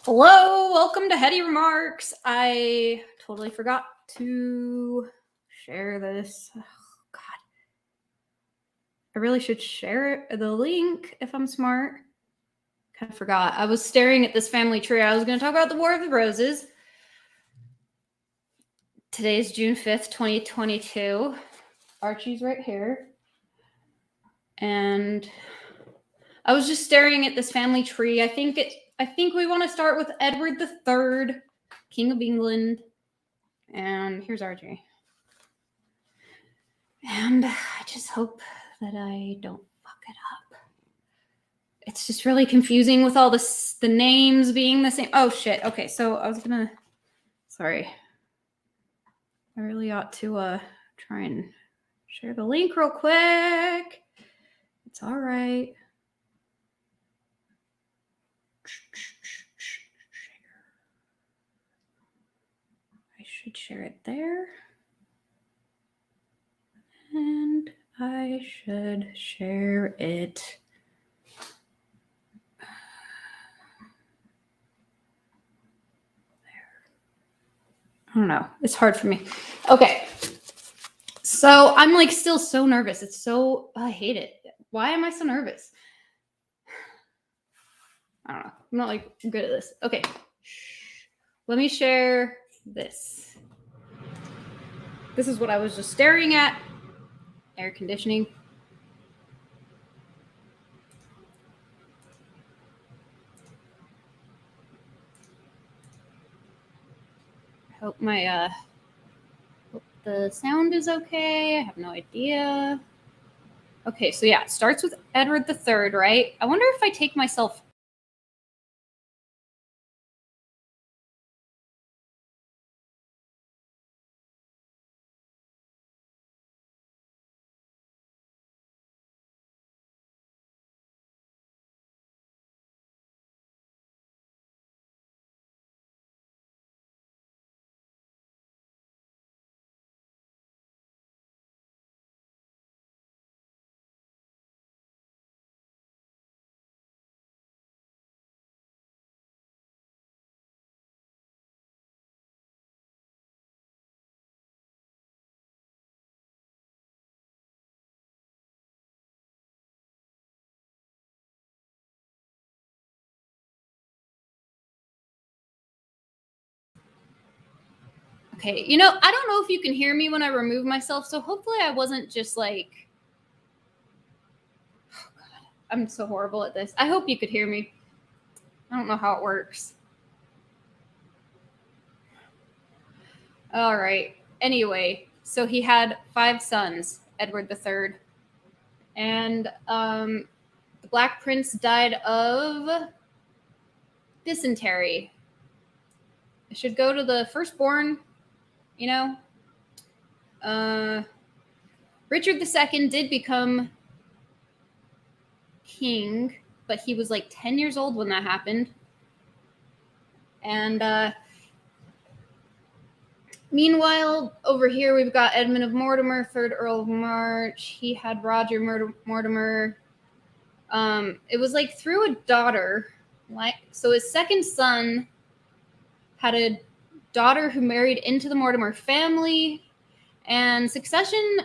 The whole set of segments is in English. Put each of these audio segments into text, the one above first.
Hello, welcome to Heady Remarks. I totally forgot to share this. Oh, God. I really should share the link if I'm smart. Kind of forgot. I was staring at this family tree. I was going to talk about the War of the Roses. Today's June 5th, 2022. Archie's right here. And I was just staring at this family tree. I think we want to start with Edward III, King of England. And here's Archie. And I just hope that I don't fuck it up. It's just really confusing with all the names being the same. Oh, shit. Okay, so I was gonna... Sorry. I really ought to try and share the link real quick. It's all right. I should share it there. And I should share it. I don't know. It's hard for me. Okay. So I'm like still so nervous. I hate it. Why am I so nervous? I don't know. I'm not like good at this. Okay. Let me share this. This is what I was just staring at. Air conditioning. I hope hope the sound is okay. I have no idea. Okay, so yeah, it starts with Edward III, right? I wonder if I take myself... Okay, I don't know if you can hear me when I remove myself, so hopefully I wasn't just like... Oh, God, I'm so horrible at this. I hope you could hear me. I don't know how it works. All right. Anyway, so he had 5 sons, Edward III. And the Black Prince died of dysentery. I should go to the firstborn, Richard II did become king, but he was like 10 years old when that happened. And meanwhile, over here we've got Edmund of Mortimer, 3rd Earl of March. He had Roger Mortimer. It was like through a daughter. So his second son had a daughter who married into the Mortimer family. And succession...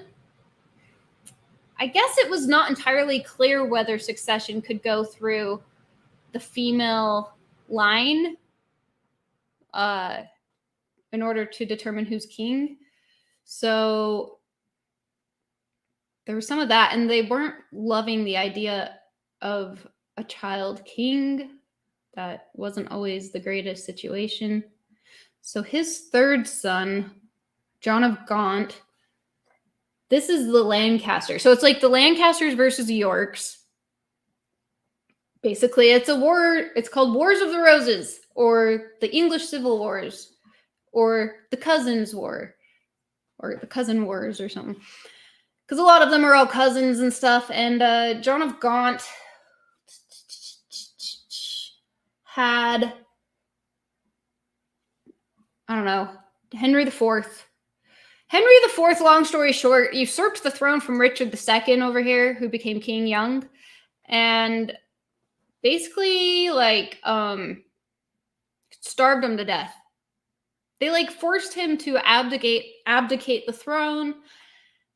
I guess it was not entirely clear whether succession could go through the female line in order to determine who's king. So there was some of that, and they weren't loving the idea of a child king. That wasn't always the greatest situation. So his 3rd son, John of Gaunt, this is the Lancaster. So it's like the Lancasters versus the Yorks. Basically, it's a war. It's called Wars of the Roses, or the English Civil Wars, or the Cousins' War, or the Cousin Wars, or something. Because a lot of them are all cousins and stuff. And John of Gaunt had, I don't know, Henry IV. Henry IV, long story short, usurped the throne from Richard II over here, who became king young. And basically, like, starved him to death. They like forced him to abdicate the throne,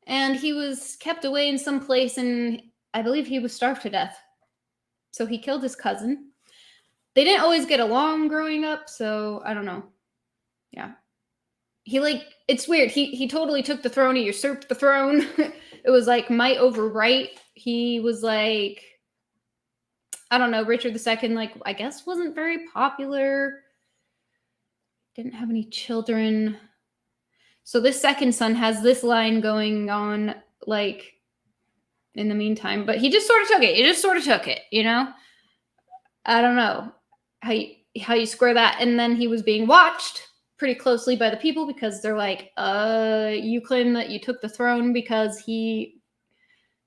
and he was kept away in some place, and I believe he was starved to death. So he killed his cousin. They didn't always get along growing up, so I don't know. Yeah. He like, it's weird. He totally took the throne, he usurped the throne. It was like might over right. He was like, I don't know, Richard II, like, I guess wasn't very popular. Didn't have any children. So this second son has this line going on, like, in the meantime, but he just sort of took it. He just sort of took it, you know? I don't know how you square that. And then he was being watched pretty closely by the people because they're like, you claim that you took the throne because he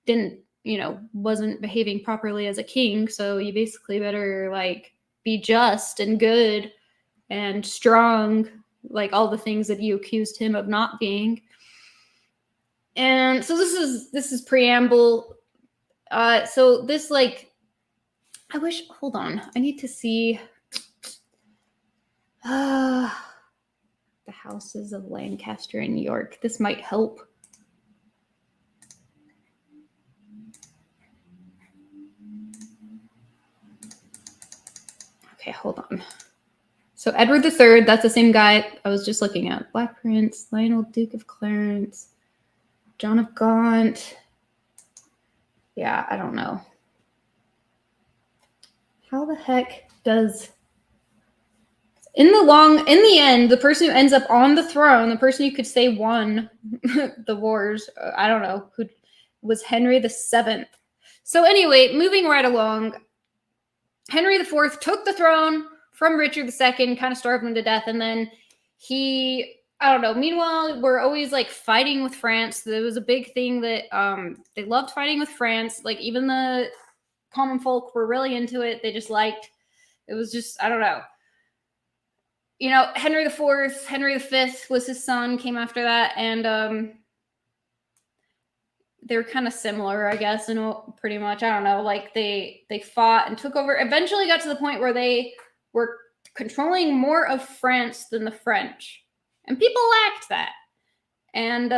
didn't, you know, wasn't behaving properly as a king. So you basically better like be just and good and strong, like all the things that you accused him of not being. And so this is preamble. So this, like, I wish, hold on, I need to see the houses of Lancaster and York. This might help. Okay, hold on. So Edward III, that's the same guy I was just looking at. Black Prince, Lionel, Duke of Clarence, John of Gaunt. Yeah, I don't know. How the heck does... In the end, the person who ends up on the throne, the person you could say won the wars, I don't know, who was Henry VII. So anyway, moving right along, Henry IV took the throne from Richard II, kind of starved him to death, and then he, I don't know, meanwhile, we're always like fighting with France. There was a big thing that they loved fighting with France. Like even the common folk were really into it. They just liked, it was just, I don't know. You know, Henry IV, Henry V was his son, came after that, and they were kind of similar, I guess, and pretty much, I don't know, like they fought and took over, eventually got to the point where they were controlling more of France than the French. And people liked that. And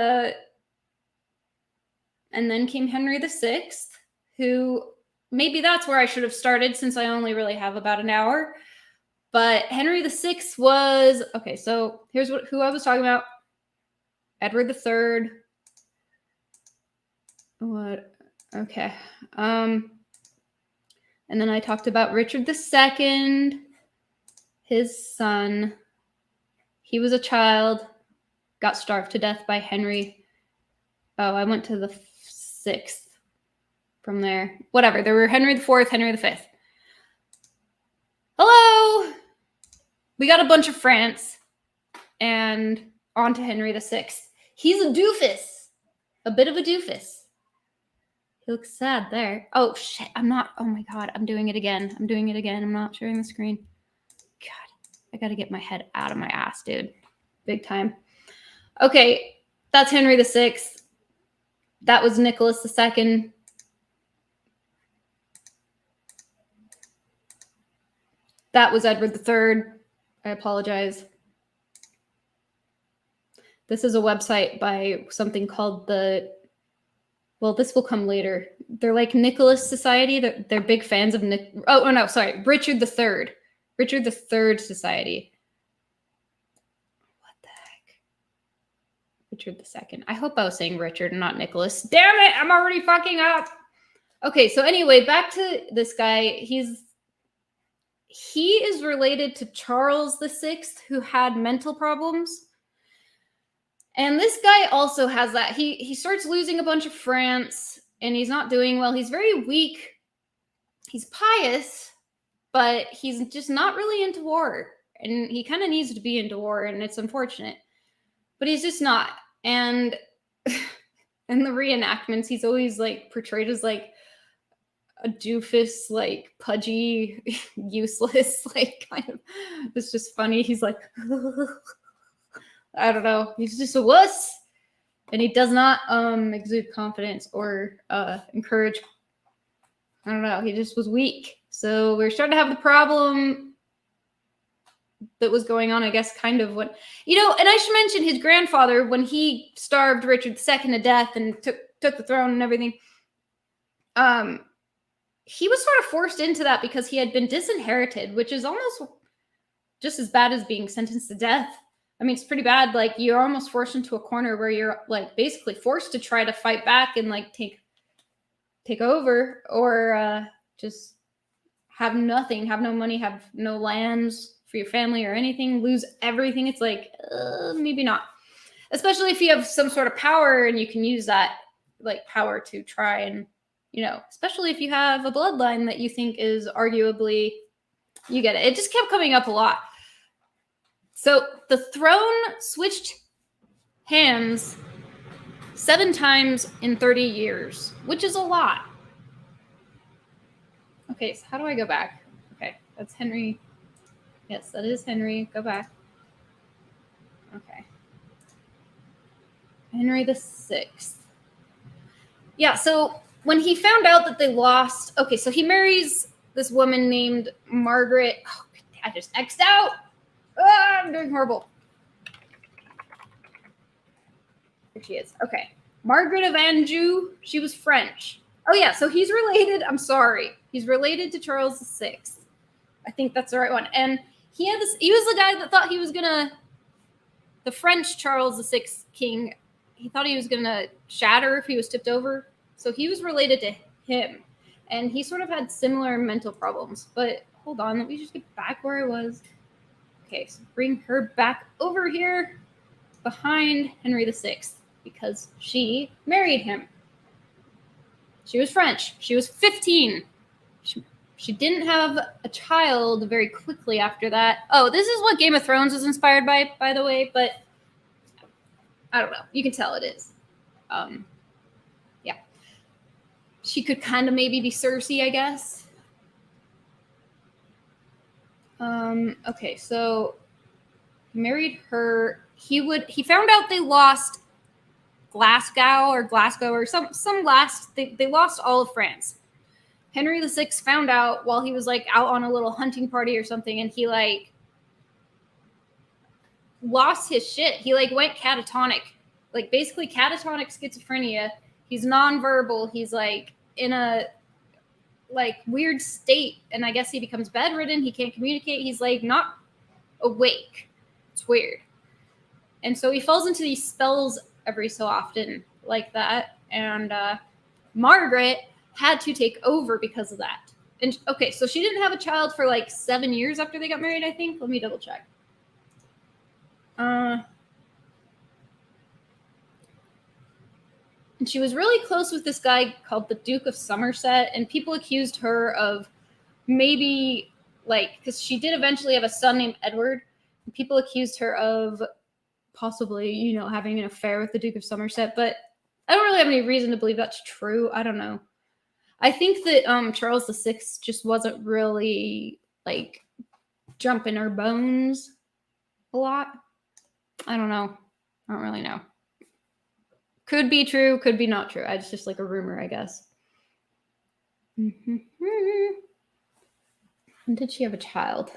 then came Henry VI, who, maybe that's where I should have started since I only really have about an hour. But Henry VI was, okay, so here's who I was talking about. Edward III. What? Okay. And then I talked about Richard II, his son. He was a child, got starved to death by Henry. Oh, I went to the 6th from there. Whatever. There were Henry IV, Henry V. Hello! We got a bunch of France, and on to Henry VI. He's a doofus. A bit of a doofus. He looks sad there. Oh, shit. I'm not. Oh, my God. I'm doing it again. I'm not sharing the screen. God. I got to get my head out of my ass, dude. Big time. Okay. That's Henry VI. That was Nicholas II. That was Edward III. I apologize. This is a website by something called well, this will come later. They're like Nicholas Society. They're big fans of Richard III. Richard III Society. What the heck? Richard II. I hope I was saying Richard and not Nicholas. Damn it! I'm already fucking up. Okay, so anyway, back to this guy. He is related to Charles VI, who had mental problems. And this guy also has that. He starts losing a bunch of France, and he's not doing well. He's very weak. He's pious, but he's just not really into war. And he kind of needs to be into war, and it's unfortunate. But he's just not. And in the reenactments, he's always like portrayed as like a doofus, like pudgy, useless, like kind of, it's just funny. He's like, I don't know. He's just a wuss. And he does not exude confidence or encourage, I don't know. He just was weak. So we're starting to have the problem that was going on, I guess, kind of when, and I should mention his grandfather, when he starved Richard II to death and took the throne and everything, he was sort of forced into that because he had been disinherited, which is almost just as bad as being sentenced to death. I mean, it's pretty bad. Like, you're almost forced into a corner where you're like basically forced to try to fight back and like take over, or just have nothing, have no money, have no lands for your family or anything, lose everything. It's like, maybe not. Especially if you have some sort of power and you can use that like power to try and, especially if you have a bloodline that you think is arguably, you get it. It just kept coming up a lot. So the throne switched hands 7 times in 30 years, which is a lot. Okay, so how do I go back? Okay, that's Henry. Yes, that is Henry. Go back. Okay. Henry VI. Yeah, so when he found out that they lost, okay, so he marries this woman named Margaret. Oh, I just X'd out. I'm doing horrible. Here she is. Okay. Margaret of Anjou. She was French. Oh, yeah, so he's related. I'm sorry. He's related to Charles VI. I think that's the right one. And he was the guy that thought he was going to, the French Charles VI king, he thought he was going to shatter if he was tipped over. So he was related to him. And he sort of had similar mental problems. But hold on, let me just get back where I was. Okay, so bring her back over here behind Henry VI because she married him. She was French. She was 15. She didn't have a child very quickly after that. Oh, this is what Game of Thrones is inspired by the way, but I don't know. You can tell it is. Yeah. She could kind of maybe be Cersei, I guess. Okay, so he married her. He found out they lost Glasgow or some last, they lost all of France. Henry VI found out while he was like out on a little hunting party or something, and he like lost his shit. He like went catatonic, like basically catatonic schizophrenia. He's nonverbal. He's like in a like weird state, and I guess he becomes bedridden. He can't communicate. He's like not awake. It's weird. And so he falls into these spells every so often like that. And Margaret had to take over because of that. And okay, so she didn't have a child for like 7 years after they got married, I think. Let me double check. And she was really close with this guy called the Duke of Somerset, and people accused her of maybe like, because she did eventually have a son named Edward, and people accused her of possibly, having an affair with the Duke of Somerset, but I don't really have any reason to believe that's true. I don't know. I think that Charles VI just wasn't really like jumping her bones a lot. I don't know. I don't really know. Could be true, could be not true. It's just like a rumor, I guess. When did she have a child?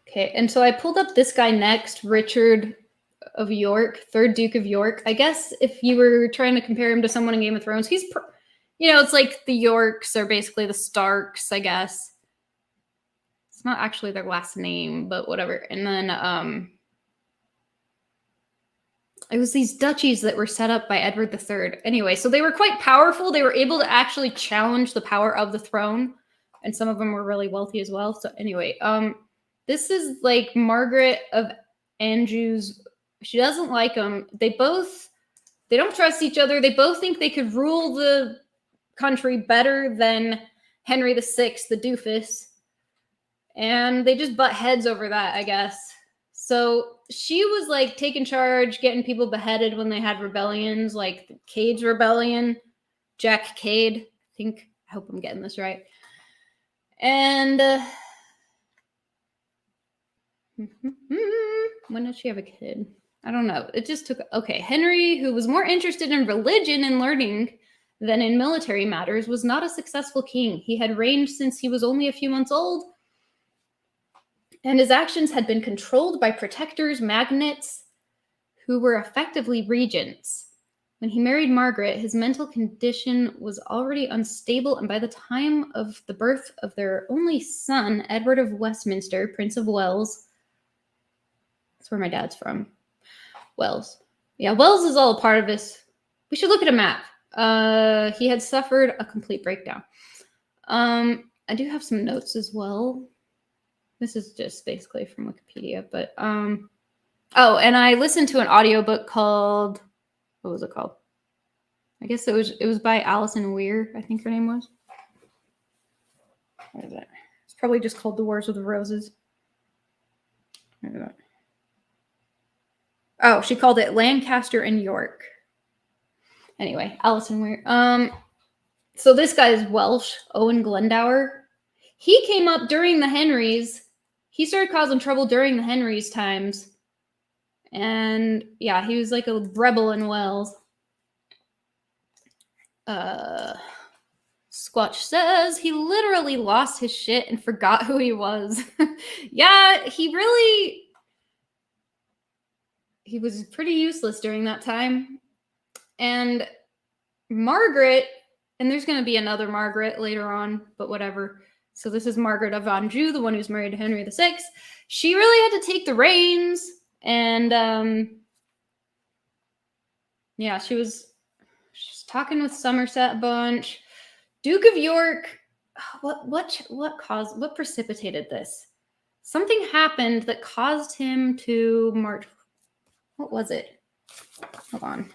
Okay, and so I pulled up this guy next, Richard of York, 3rd Duke of York. I guess if you were trying to compare him to someone in Game of Thrones, he's, it's like the Yorks are basically the Starks, I guess. It's not actually their last name, but whatever. And then it was these duchies that were set up by Edward III. Anyway, so they were quite powerful. They were able to actually challenge the power of the throne, and some of them were really wealthy as well. So anyway, this is like Margaret of Anjou's. She doesn't like him. They don't trust each other. They both think they could rule the country better than Henry VI, the doofus. And they just butt heads over that, I guess. So she was like taking charge, getting people beheaded when they had rebellions, like the Cade's rebellion, Jack Cade. I hope I'm getting this right. And when did she have a kid? I don't know. It just took, okay, Henry, who was more interested in religion and learning then in military matters, was not a successful king. He had reigned since he was only a few months old, and his actions had been controlled by protectors, magnates, who were effectively regents. When he married Margaret, his mental condition was already unstable, and by the time of the birth of their only son, Edward of Westminster, Prince of Wales, that's where my dad's from, Wales. Yeah, Wales is all a part of this. We should look at a map. He had suffered a complete breakdown. I do have some notes as well. This is just basically from Wikipedia, but oh, and I listened to an audiobook called, what was it called? I guess it was by Alison Weir, I think her name was. What is it? It's probably just called The Wars of the Roses. What is that? Oh, she called it Lancaster and York. Anyway, Alison Weir. So this guy is Welsh, Owen Glendower. He came up during the Henrys. He started causing trouble during the Henrys' times. And yeah, he was like a rebel in Wales. Squatch says he literally lost his shit and forgot who he was. Yeah, he was pretty useless during that time. And Margaret, and there's going to be another Margaret later on, but whatever. So this is Margaret of Anjou, the one who's married to Henry VI. She really had to take the reins, and yeah, she's talking with Somerset a bunch. Duke of York, what precipitated this? Something happened that caused him to march. What was it? Hold on.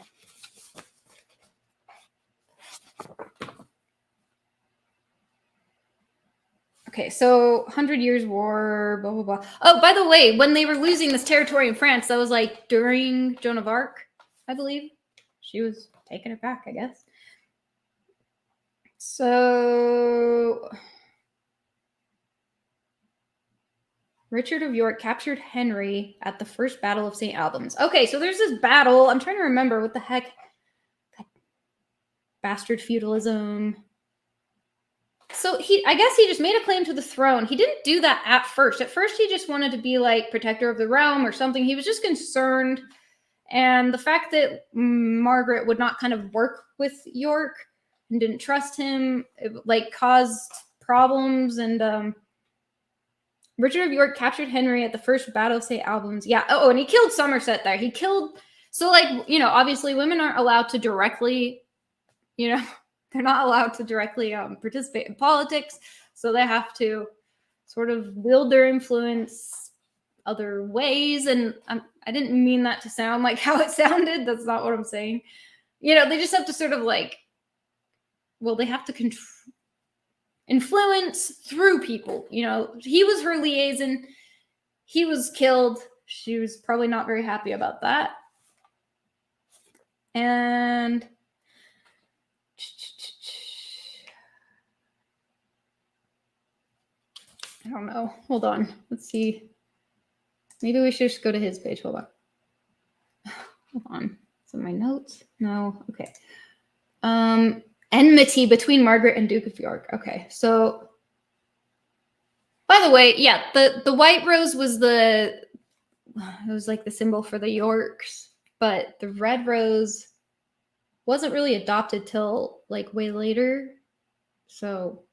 Okay, so 100 Years' War, blah, blah, blah. Oh, by the way, when they were losing this territory in France, that was like during Joan of Arc, I believe. She was taking it back, I guess. So Richard of York captured Henry at the First Battle of St. Albans. Okay, so there's this battle. I'm trying to remember what the heck. Bastard feudalism. So I guess he just made a claim to the throne. He didn't do that at first. At first, he just wanted to be like protector of the realm or something. He was just concerned. And the fact that Margaret would not kind of work with York and didn't trust him, it, like, caused problems. And Richard of York captured Henry at the First Battle of St. Albans. Yeah. Oh, and he killed Somerset there. He killed. So, like, you know, obviously women aren't allowed to directly, you know, they're not allowed to directly participate in politics. So they have to sort of wield their influence other ways. And I didn't mean that to sound like how it sounded. That's not what I'm saying. You know, they just have to sort of like, well, they have to influence through people. You know, he was her liaison. He was killed. She was probably not very happy about that. And I don't know. Hold on. Let's see. Maybe we should just go to his page. Hold on. Hold on. So my notes? No. Okay. Enmity between Margaret and Duke of York. Okay. So, by the way, yeah, the white rose was it was like the symbol for the Yorks, but the red rose wasn't really adopted till like way later. So,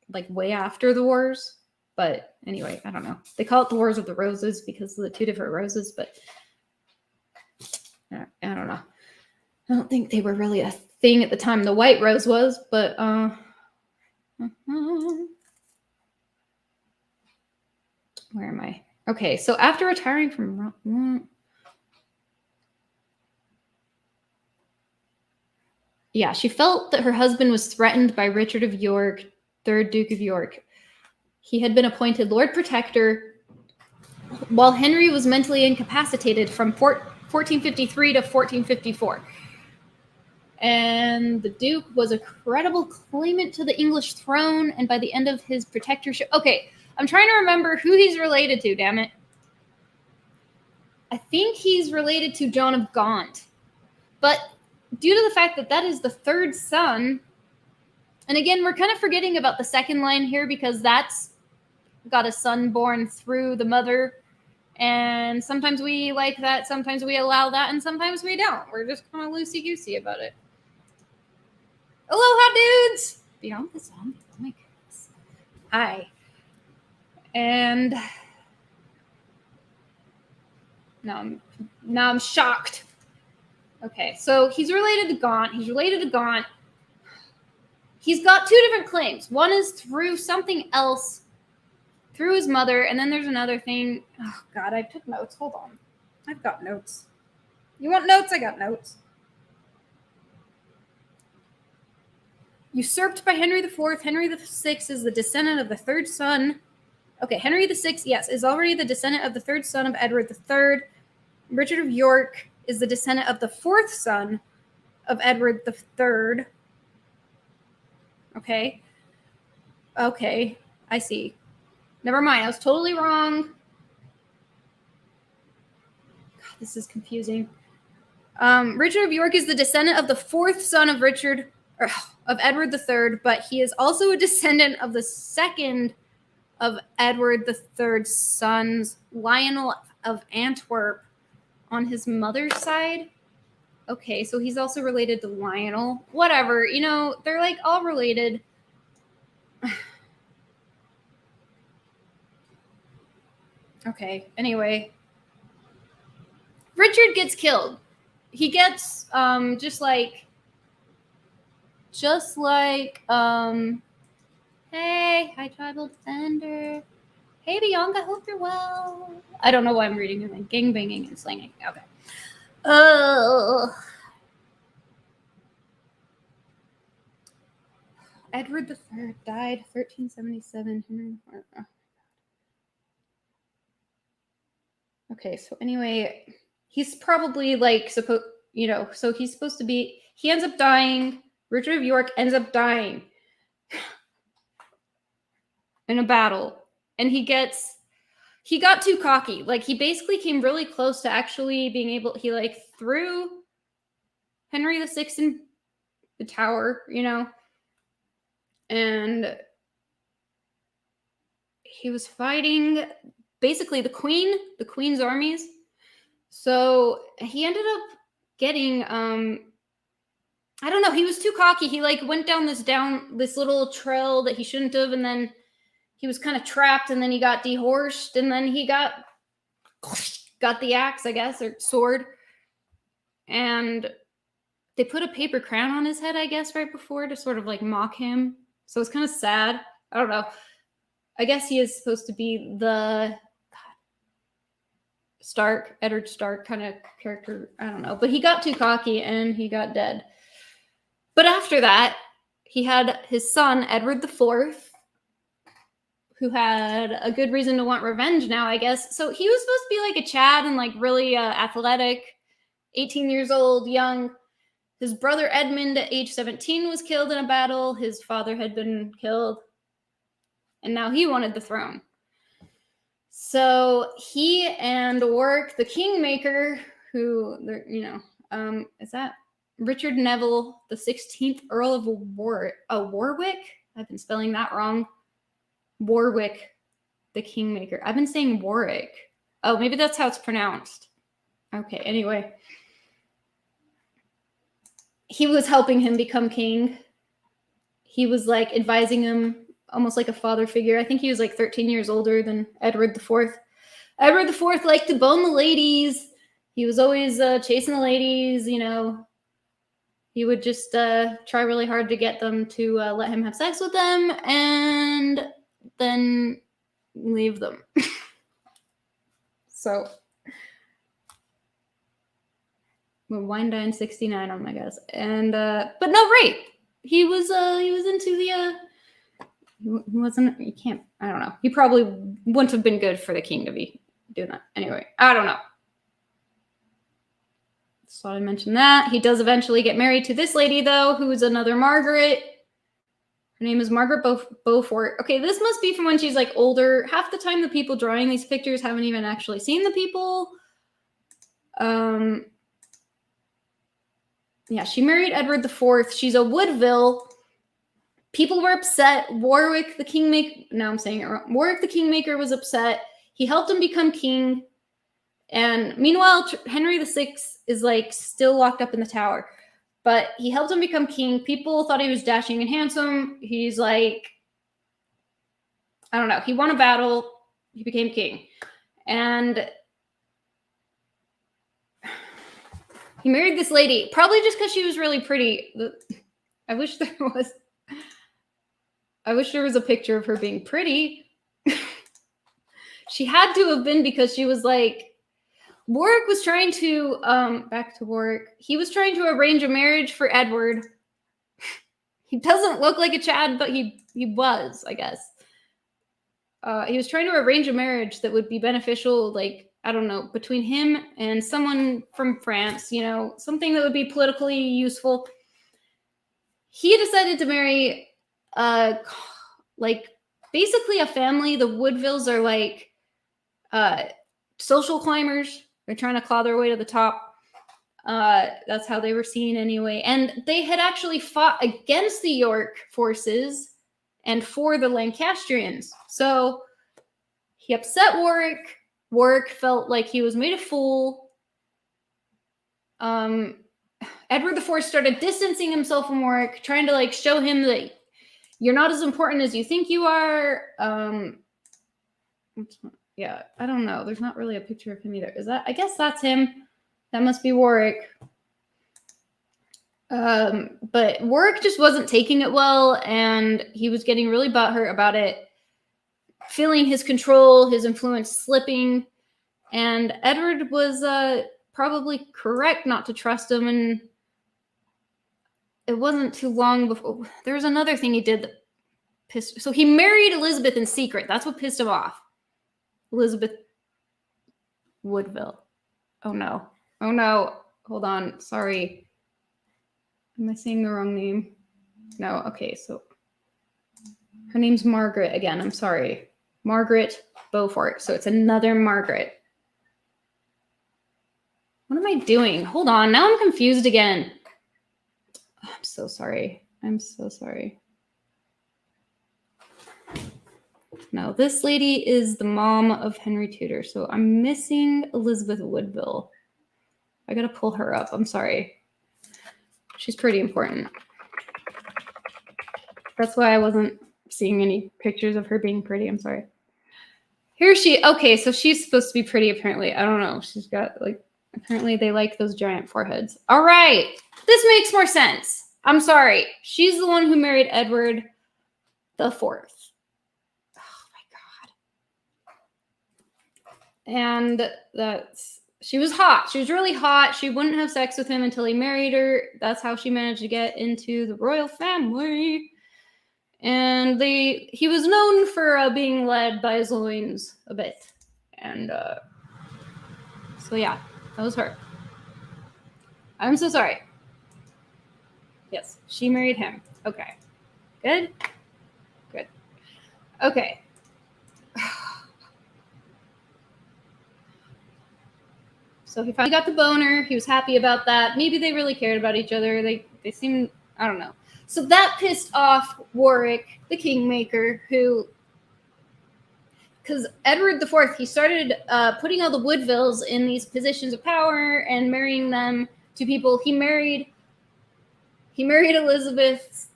like way after the wars. But anyway, I don't know. They call it the Wars of the Roses because of the two different roses, but I don't know. I don't think they were really a thing at the time the white rose was, but where am I? Okay, so after retiring from yeah, she felt that her husband was threatened by Richard of York, 3rd Duke of York. He had been appointed Lord Protector while Henry was mentally incapacitated from 1453 to 1454. And the Duke was a credible claimant to the English throne, and by the end of his protectorship... Okay, I'm trying to remember who he's related to, damn it. I think he's related to John of Gaunt. But due to the fact that that is the third son, and again, we're kind of forgetting about the second line here because that's got a son born through the mother. And sometimes we like that, sometimes we allow that, and sometimes we don't. We're just kind of loosey-goosey about it. Aloha, dudes! Beyond the zombie. Oh my goodness. Hi. And now I'm shocked. Okay, so he's related to Gaunt. He's related to Gaunt. He's got two different claims. One is through something else, through his mother, and then there's another thing. Oh, God, I took notes. Hold on. I've got notes. You want notes? I got notes. Usurped by Henry IV. Henry VI is the descendant of the third son. Okay, Henry VI, yes, is already the descendant of the third son of Edward III. Richard of York is the descendant of the fourth son of Edward III. Okay. Okay, I see. Never mind, I was totally wrong. God, this is confusing. Richard of York is the descendant of the fourth son of Edward III, but he is also a descendant of the second of Edward III's sons, Lionel of Antwerp, on his mother's side. Okay, so he's also related to Lionel. Whatever, you know, they're like all related. Okay, anyway. Richard gets killed. He gets just like hey, hi tribal defender. Hey Bianca, hope you're well. I don't know why I'm reading it. Gang banging and slanging. Okay. Edward III died 1377. Henry IV. Okay, so anyway, he's probably like so he's supposed to be. He ends up dying. Richard of York ends up dying in a battle, and he got too cocky. Like, he basically came really close to actually being able. He like threw Henry VI in the tower, you know, and he was fighting basically the queen's armies. So he ended up getting I don't know, he was too cocky. He like went down this little trail that he shouldn't have, and then he was kind of trapped, and then he got dehorsed, and then he got the axe, I guess, or sword, and they put a paper crown on his head, I guess, right before to sort of like mock him. So it's kind of sad. I don't know. I guess he is supposed to be the Edward Stark kind of character. I don't know. But he got too cocky and he got dead. But after that, he had his son, Edward IV, who had a good reason to want revenge now, I guess. So he was supposed to be like a Chad and like really athletic, 18 years old, young. His brother Edmund at age 17 was killed in a battle. His father had been killed. And now he wanted the throne. So he and Warwick, the Kingmaker, who, is that Richard Neville, the 16th Earl of Warwick? I've been spelling that wrong. Warwick, the Kingmaker. I've been saying Warwick. Oh, maybe that's how it's pronounced. Okay, anyway. He was helping him become king. He was like advising him, almost like a father figure. I think he was like 13 years older than Edward IV. Edward IV liked to bone the ladies. He was always chasing the ladies, you know. He would just try really hard to get them to let him have sex with them and then leave them. So, wine die in 69, oh my gosh. And but no rape. He was into the he wasn't, you can't, I don't know. He probably wouldn't have been good for the king to be doing that. Anyway, I don't know. Just thought I'd mention that. He does eventually get married to this lady, though, who is another Margaret. Her name is Margaret Beaufort. Okay, this must be from when she's like older. Half the time the people drawing these pictures haven't even actually seen the people. Yeah, she married Edward IV. She's a Woodville. People were upset. Warwick the Kingmaker. Now I'm saying it wrong. Warwick the Kingmaker was upset. He helped him become king. And meanwhile, Henry VI is like still locked up in the tower. But he helped him become king. People thought he was dashing and handsome. He's like, I don't know. He won a battle. He became king. And he married this lady, probably just because she was really pretty. I wish there was a picture of her being pretty. She had to have been, because she was like, Warwick was trying to, back to Warwick. He was trying to arrange a marriage for Edward. He doesn't look like a Chad, but he was, I guess. He was trying to arrange a marriage that would be beneficial, like, I don't know, between him and someone from France, you know, something that would be politically useful. He decided to marry, like, basically a family. The Woodvilles are like social climbers. They're trying to claw their way to the top. That's how they were seen anyway. And they had actually fought against the York forces and for the Lancastrians. So he upset Warwick. Warwick felt like he was made a fool. Edward IV started distancing himself from Warwick, trying to like show him that you're not as important as you think you are. Yeah, I don't know. There's not really a picture of him either. Is that? I guess that's him. That must be Warwick. But Warwick just wasn't taking it well, and he was getting really butthurt about it, feeling his control, his influence slipping. And Edward was probably correct not to trust him. And it wasn't too long before there was another thing he did that pissed. So he married Elizabeth in secret. That's what pissed him off. Elizabeth Woodville. Oh no. Oh no. Hold on. Sorry. Am I saying the wrong name? No. Okay. So her name's Margaret again. I'm sorry. Margaret Beaufort. So it's another Margaret. What am I doing? Hold on. Now I'm confused again. Oh, I'm so sorry. I'm so sorry. No, this lady is the mom of Henry Tudor. So I'm missing Elizabeth Woodville. I gotta pull her up. I'm sorry. She's pretty important. That's why I wasn't seeing any pictures of her being pretty. I'm sorry. Here she, okay, so she's supposed to be pretty apparently. I don't know. She's got like, apparently they like those giant foreheads. All right. This makes more sense. I'm sorry. She's the one who married Edward the Fourth. And she was hot. She was really hot. She wouldn't have sex with him until he married her. That's how she managed to get into the royal family. And he was known for being led by his loins a bit. And so yeah, that was her. I'm so sorry. Yes, she married him. Okay. Good? Good. Okay. So he finally got the boner. He was happy about that. Maybe they really cared about each other. They seemed, I don't know. So that pissed off Warwick, the Kingmaker, who, because Edward IV, he started putting all the Woodvilles in these positions of power and marrying them to people. He married Elizabeth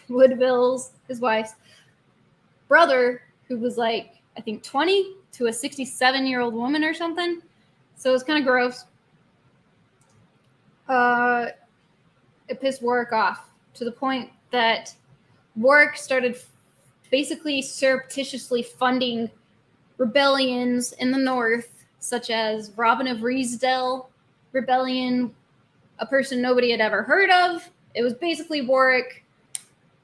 Woodville's, his wife's brother, who was like, I think 20 to a 67-year-old woman or something. So it was kind of gross. It pissed Warwick off to the point that Warwick started basically surreptitiously funding rebellions in the north, such as Robin of Reesdale rebellion, a person nobody had ever heard of. It was basically Warwick.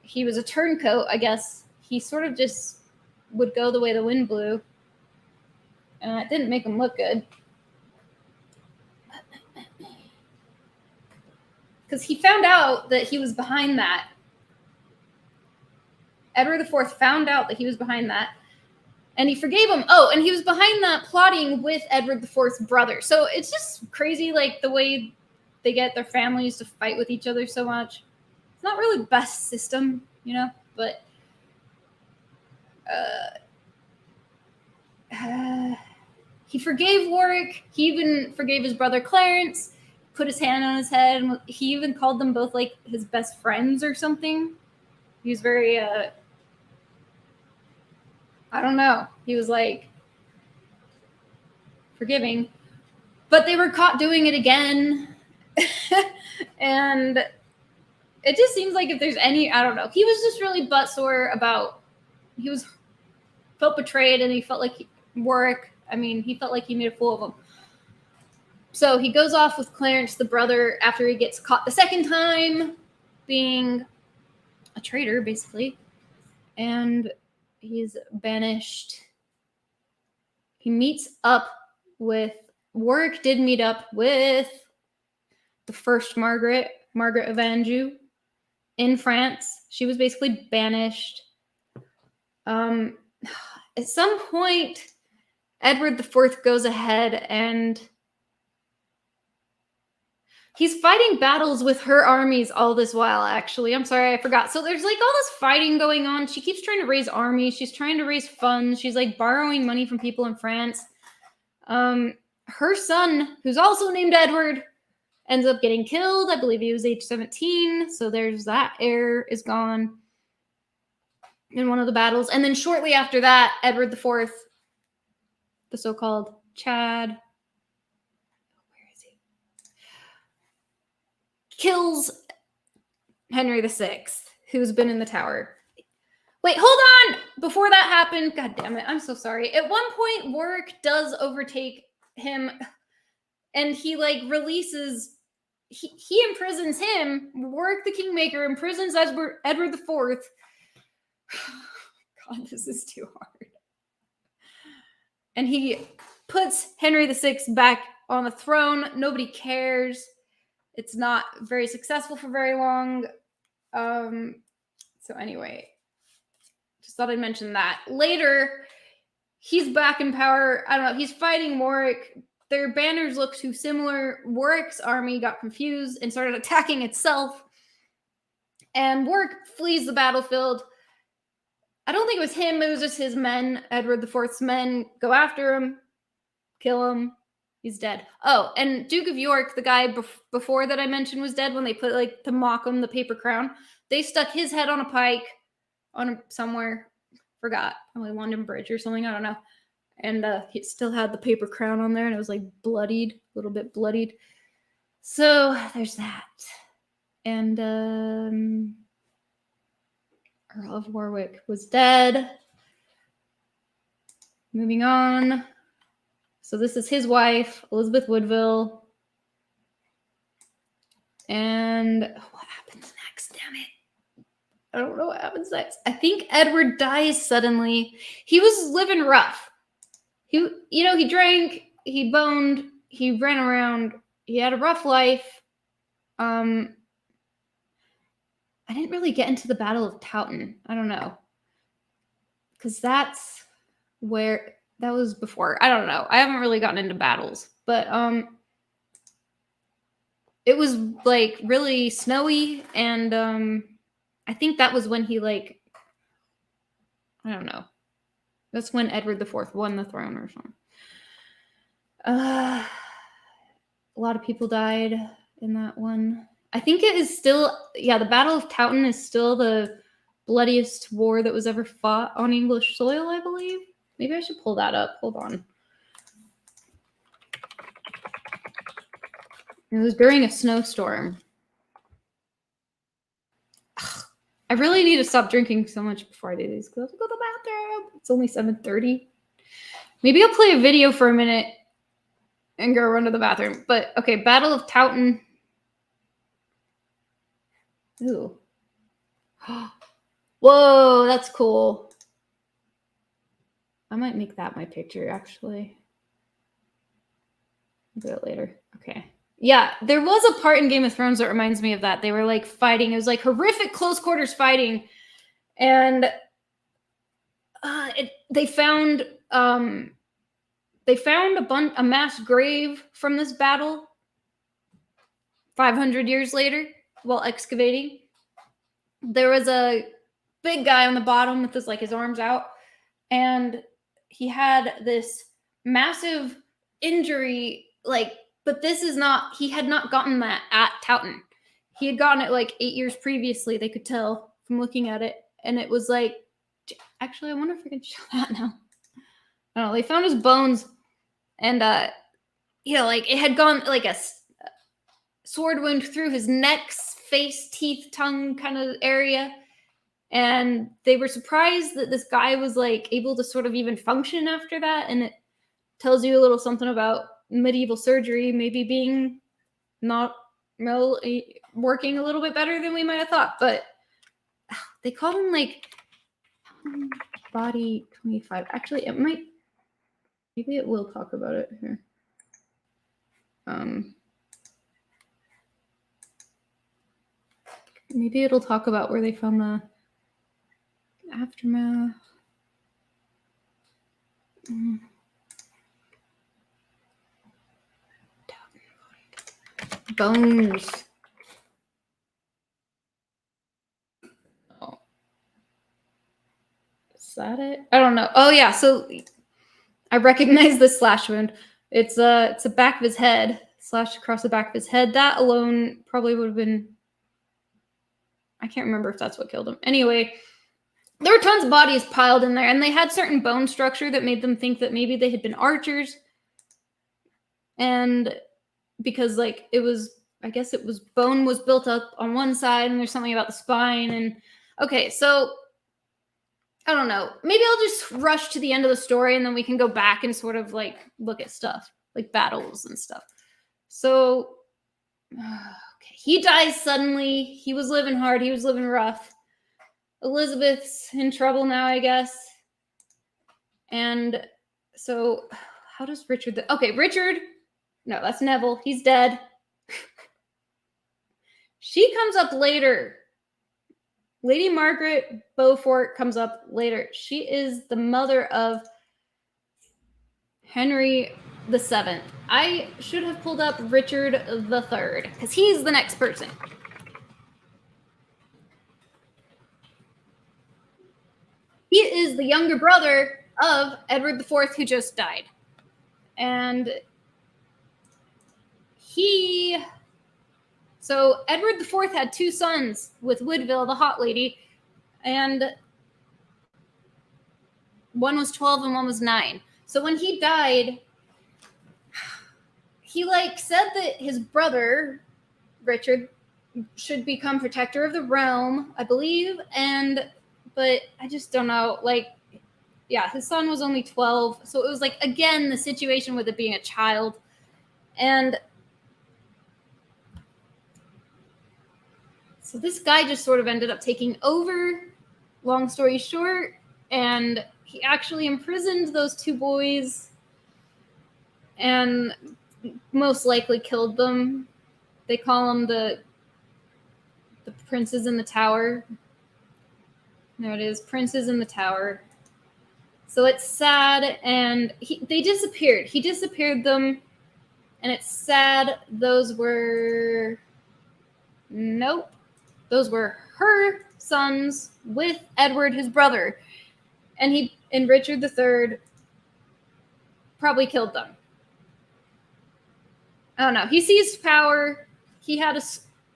He was a turncoat, I guess. He sort of just would go the way the wind blew. And it didn't make him look good. Because he found out that he was behind that. Edward IV found out that he was behind that. And he forgave him. Oh, and he was behind that plotting with Edward IV's brother. So it's just crazy, like, the way they get their families to fight with each other so much. It's not really the best system, you know, but he forgave Warwick. He even forgave his brother Clarence, put his hand on his head, and he even called them both like his best friends or something. He was very, I don't know. He was like forgiving, but they were caught doing it again. And it just seems like if there's any, I don't know. He was just really buttsore about, he felt betrayed, and he felt like Warwick, he felt like he made a fool of him. So he goes off with Clarence, the brother, after he gets caught the second time being a traitor, basically. And he's banished. He meets up with, Warwick did meet up with the first Margaret of Anjou, in France. She was basically banished. At some point, Edward IV goes ahead and he's fighting battles with her armies all this while, actually. I'm sorry, I forgot. So there's like all this fighting going on. She keeps trying to raise armies. She's trying to raise funds. She's like borrowing money from people in France. Her son, who's also named Edward, ends up getting killed. I believe he was age 17. So there's that heir is gone in one of the battles. And then shortly after that, Edward IV, the so-called Chad, where is he? Kills Henry VI, who's been in the Tower. Wait, hold on! Before that happened, god damn it, I'm so sorry. At one point, Warwick does overtake him, and he like releases, he imprisons him. Warwick the Kingmaker imprisons Edward IV. God, this is too hard. And he puts Henry VI back on the throne. Nobody cares. It's not very successful for very long. So anyway, just thought I'd mention that. Later, he's back in power. I don't know. He's fighting Warwick. Their banners look too similar. Warwick's army got confused and started attacking itself. And Warwick flees the battlefield. I don't think it was him. It was just his men. Edward IV's men go after him, kill him. He's dead. Oh, and Duke of York, the guy before that I mentioned was dead when they put, like, to mock him, the paper crown. They stuck his head on a pike somewhere. Forgot. Probably London Bridge or something. I don't know. And he still had the paper crown on there, and it was, like, bloodied. A little bit bloodied. So, there's that. And, Earl of Warwick was dead. Moving on. So this is his wife, Elizabeth Woodville. And what happens next? Damn it. I don't know what happens next. I think Edward dies suddenly. He was living rough. He drank, he boned, he ran around. He had a rough life. I didn't really get into the Battle of Towton. I don't know. Because that's where... That was before. I don't know. I haven't really gotten into battles. But it was, like, really snowy. And I think that was when he, like... I don't know. That's when Edward IV won the throne or something. A lot of people died in that one. I think it is still... Yeah, the Battle of Towton is still the bloodiest war that was ever fought on English soil, I believe. Maybe I should pull that up. Hold on. It was during a snowstorm. Ugh, I really need to stop drinking so much before I do these. Go to the bathroom. It's only 7:30. Maybe I'll play a video for a minute and go run to the bathroom. But, okay, Battle of Towton. Ooh. Whoa, that's cool. I might make that my picture, actually. I'll do it later. Okay. Yeah, there was a part in Game of Thrones that reminds me of that. They were, like, fighting. It was, like, horrific close quarters fighting. And they found a mass grave from this battle. 500 years later, while excavating, there was a big guy on the bottom with his arms out, and he had this massive injury, but he had not gotten that at Towton. He had gotten it 8 years previously, they could tell from looking at it, and it was actually, I wonder if I can show that now. I don't know, they found his bones, and it had gone a sword wound through his neck, face, teeth, tongue kind of area. And they were surprised that this guy was able to sort of even function after that. And it tells you a little something about medieval surgery maybe being not working a little bit better than we might have thought. But they called him body 25. Actually, maybe it will talk about it here. Maybe it'll talk about where they found the aftermath. Bones. Oh. Is that it? I don't know. Oh yeah, so I recognize this slash wound. It's the back of his head, slashed across the back of his head. That alone probably would have been, I can't remember if that's what killed him. Anyway, there were tons of bodies piled in there, and they had certain bone structure that made them think that maybe they had been archers. And because it was, I guess it was, bone was built up on one side, and there's something about the spine. And okay, so I don't know. Maybe I'll just rush to the end of the story, and then we can go back and sort of look at stuff, battles and stuff. So, okay, he dies suddenly. He was living hard. He was living rough. Elizabeth's in trouble now, I guess. And so, how does Richard? Okay, Richard. No, that's Neville. He's dead. She comes up later. Lady Margaret Beaufort comes up later. She is the mother of Henry VII. I should have pulled up Richard III, because he's the next person. He is the younger brother of Edward IV, who just died. And so Edward IV had 2 sons with Woodville, the hot lady, and one was 12 and one was 9. So when he died, he said that his brother, Richard, should become protector of the realm, I believe, but I just don't know, yeah, his son was only 12, so it was again, the situation with it being a child. And so this guy just sort of ended up taking over, long story short, and he actually imprisoned those 2 boys and most likely killed them. They call them the princes in the tower. There it is, princes in the tower. So it's sad, and they disappeared. He disappeared them, and it's sad. Those were her sons with Edward, his brother, and Richard III probably killed them. I don't know. He seized power. He had a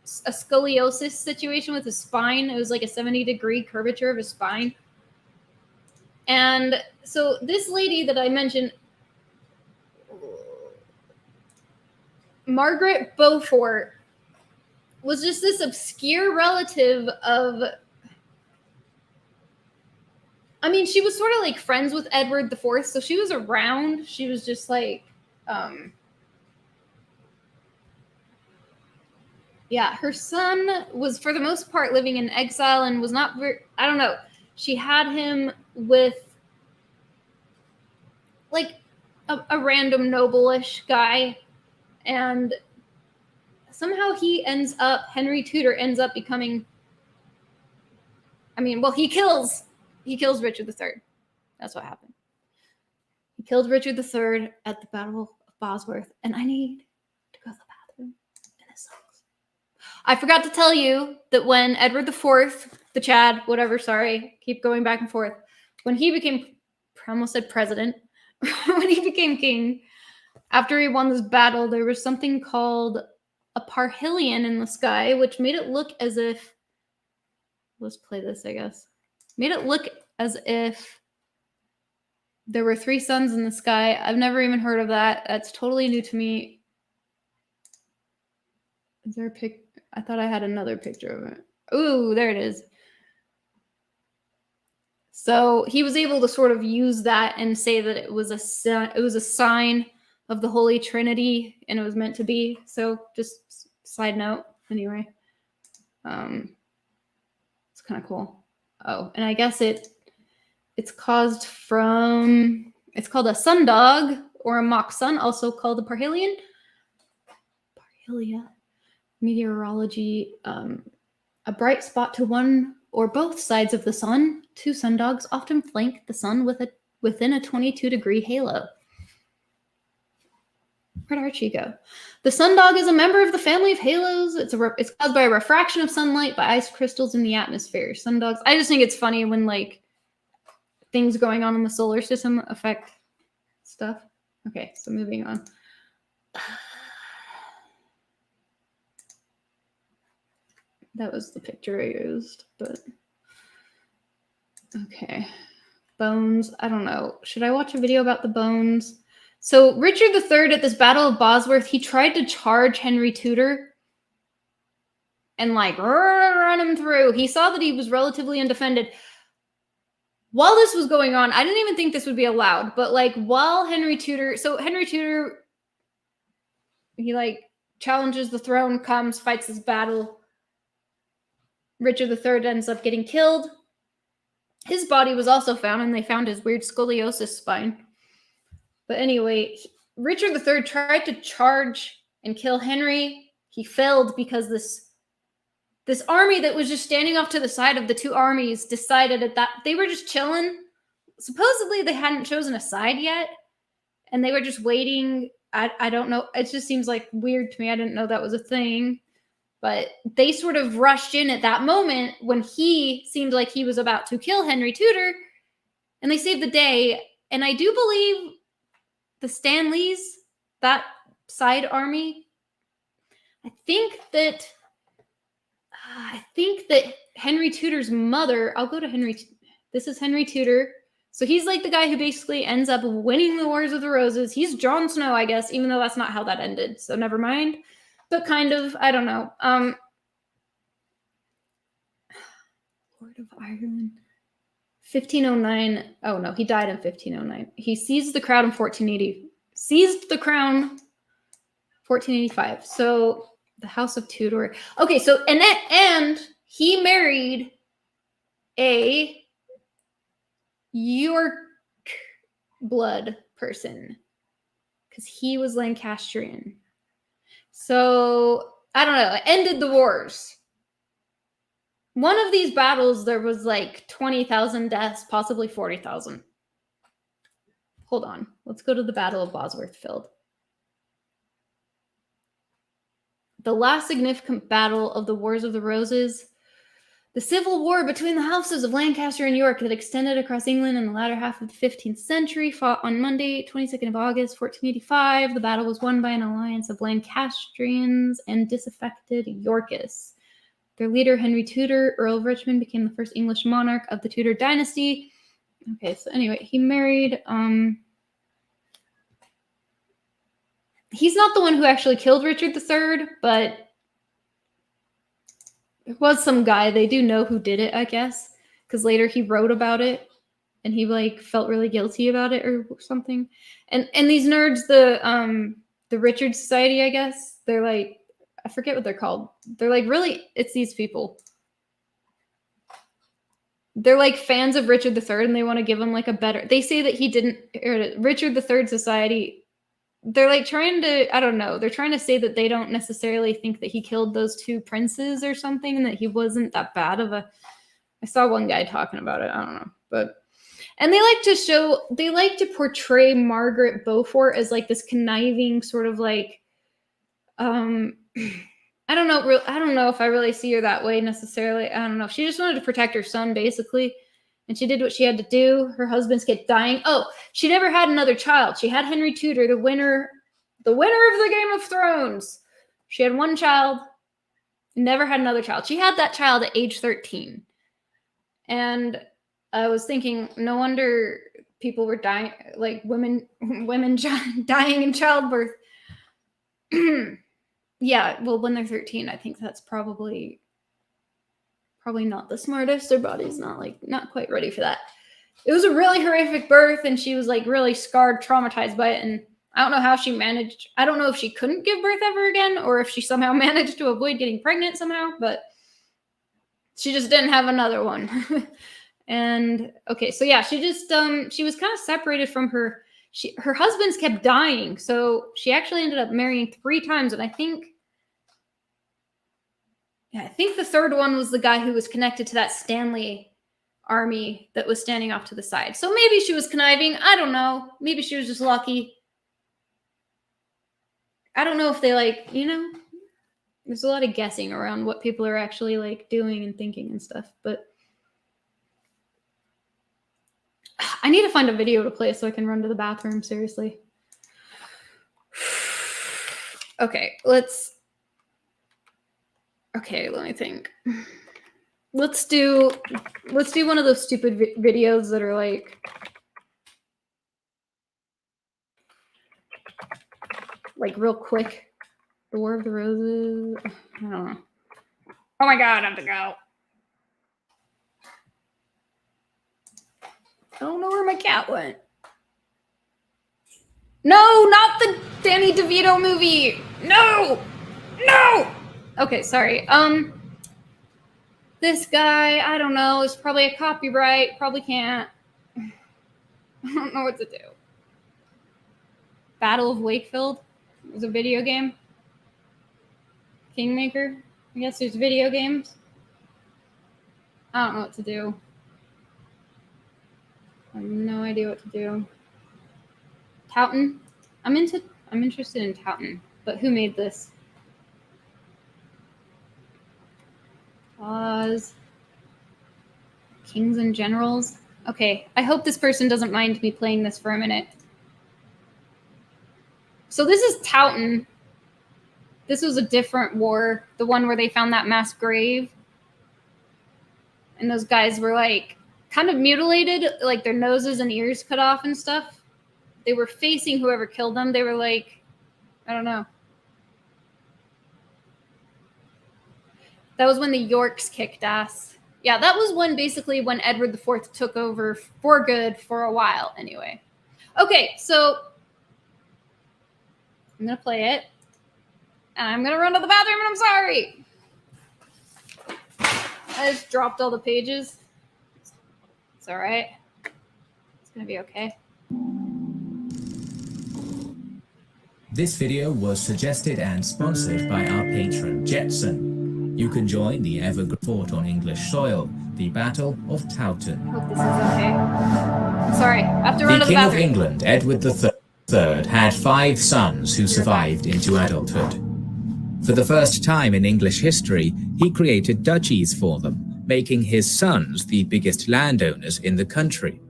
scoliosis situation with his spine. It was a 70-degree curvature of his spine. And so this lady that I mentioned, Margaret Beaufort, was just this obscure relative of, I mean, she was sort of friends with Edward IV, so she was around. She was just yeah, her son was for the most part living in exile and was not very, I don't know. She had him with a random noble-ish guy, and somehow Henry Tudor ends up becoming, he kills Richard III. That's what happened. He killed Richard III at the Battle of Bosworth, and I need to go to the bathroom, and it sucks. I forgot to tell you that when Edward IV, the Chad, whatever, sorry, keep going back and forth, when he became, I almost said president, when he became king, after he won this battle, there was something called a parhelion in the sky, which made it look as if, let's play this, I guess, made it look as if there were 3 suns in the sky. I've never even heard of that. That's totally new to me. Is there a pic? I thought I had another picture of it. Ooh, there it is. So he was able to sort of use that and say that it was a sign of the Holy Trinity, and it was meant to be. So just side note, anyway. It's kind of cool. Oh, and I guess it's caused from, it's called a sundog or a mock sun, also called a parhelion. Parhelia. Meteorology, a bright spot to one or both sides of the sun. 2 sundogs often flank the sun within a 22-degree halo. Where'd Archie go? The sundog is a member of the family of halos. It's caused by a refraction of sunlight by ice crystals in the atmosphere. Sundogs. I just think it's funny when like things going on in the solar system affect stuff. Okay, so moving on. That was the picture I used, but okay. Bones. I don't know. Should I watch a video about the bones? So Richard III at this Battle of Bosworth, he tried to charge Henry Tudor and like run him through. He saw that he was relatively undefended. While this was going on, I didn't even think this would be allowed, but like while Henry Tudor, he like challenges the throne, comes, fights this battle. Richard III ends up getting killed. His body was also found, and they found his weird scoliosis spine. But anyway, Richard III tried to charge and kill Henry. He failed because this army that was just standing off to the side of the 2 armies decided that they were just chilling. Supposedly, they hadn't chosen a side yet, and they were just waiting. I don't know. It just seems like weird to me. I didn't know that was a thing. But they sort of rushed in at that moment when he seemed like he was about to kill Henry Tudor, and they saved the day. And I do believe the Stanleys, that side army, I think that Henry Tudor's mother, I'll go to Henry. This is Henry Tudor. So he's like the guy who basically ends up winning the Wars of the Roses. He's Jon Snow, I guess, even though that's not how that ended. So never mind. But kind of, I don't know. Lord of Ireland. 1509. Oh no, he died in 1509. He seized the crown in 1480. Seized the crown 1485. So the House of Tudor. Okay, so and he married a York blood person because he was Lancastrian. So, I don't know. It ended the wars. One of these battles, there was like 20,000 deaths, possibly 40,000. Hold on. Let's go to the Battle of Bosworth Field. The last significant battle of the Wars of the Roses, the civil war between the houses of Lancaster and York that extended across England in the latter half of the 15th century, fought on Monday, 22nd of August, 1485. The battle was won by an alliance of Lancastrians and disaffected Yorkists. Their leader, Henry Tudor, Earl of Richmond, became the first English monarch of the Tudor dynasty. Okay, so anyway, he married... He's not the one who actually killed Richard III, but... It was some guy. They do know who did it, I guess, because later he wrote about it, and he like felt really guilty about it or something. And these nerds, the Richard Society, I guess, they're like, I forget what they're called. They're like really, it's these people. They're like fans of Richard III, and they want to give him like a better. They say that he didn't. Richard III Society. They're like trying to, I don't know, they're trying to say that they don't necessarily think that he killed those 2 princes or something, and that he wasn't that bad of a, I saw one guy talking about it, I don't know, but, and they like to portray Margaret Beaufort as like this conniving sort of like, I don't know. I don't know if I really see her that way necessarily. I don't know. She just wanted to protect her son, basically, and she did what she had to do. Her husband's kept dying. Oh, she never had another child. She had Henry Tudor, the winner of the Game of Thrones. She had one child, never had another child. She had that child at age 13, and I was thinking, no wonder people were dying, like women dying in childbirth. Yeah, well, when they're 13, I think that's probably not the smartest. Their body's not quite ready for that. It was a really horrific birth, and she was like really scarred, traumatized by it. And I don't know how she managed. I don't know if she couldn't give birth ever again, or if she somehow managed to avoid getting pregnant somehow, but she just didn't have another one. And okay, so yeah, she was kind of separated from her. Her husbands kept dying, so she actually ended up marrying 3 times, and I think the third one was the guy who was connected to that Stanley army that was standing off to the side. So maybe she was conniving. I don't know. Maybe she was just lucky. I don't know if they there's a lot of guessing around what people are actually doing and thinking and stuff. But I need to find a video to play so I can run to the bathroom. Seriously. Okay, let me think. Let's do one of those stupid videos that are like real quick. The War of the Roses. I don't know. Oh my god, I have to go. I don't know where my cat went. No, not the Danny DeVito movie. No. Okay, sorry. This guy, I don't know, is probably a copyright. Probably can't. I don't know what to do. Battle of Wakefield is a video game. Kingmaker. I guess there's video games. I don't know what to do. I have no idea what to do. Towton. I'm interested in Towton, but who made this? Pause. Kings and Generals. Okay, I hope this person doesn't mind me playing this for a minute. So this is Towton. This was a different war, the one where they found that mass grave. And those guys were kind of mutilated, like their noses and ears cut off and stuff. They were facing whoever killed them. They were I don't know. That was when the Yorks kicked ass. Yeah, that was when Edward IV took over for good for a while anyway. Okay, so I'm going to play it. And I'm going to run to the bathroom, and I'm sorry. I just dropped all the pages. It's all right. It's going to be okay. This video was suggested and sponsored by our patron Jetson. You can join the fought on English soil, the Battle of Towton. Hope this is okay. Sorry, I have to run to the bathroom. The King of England, Edward III, had 5 sons who survived into adulthood. For the first time in English history, he created duchies for them, making his sons the biggest landowners in the country.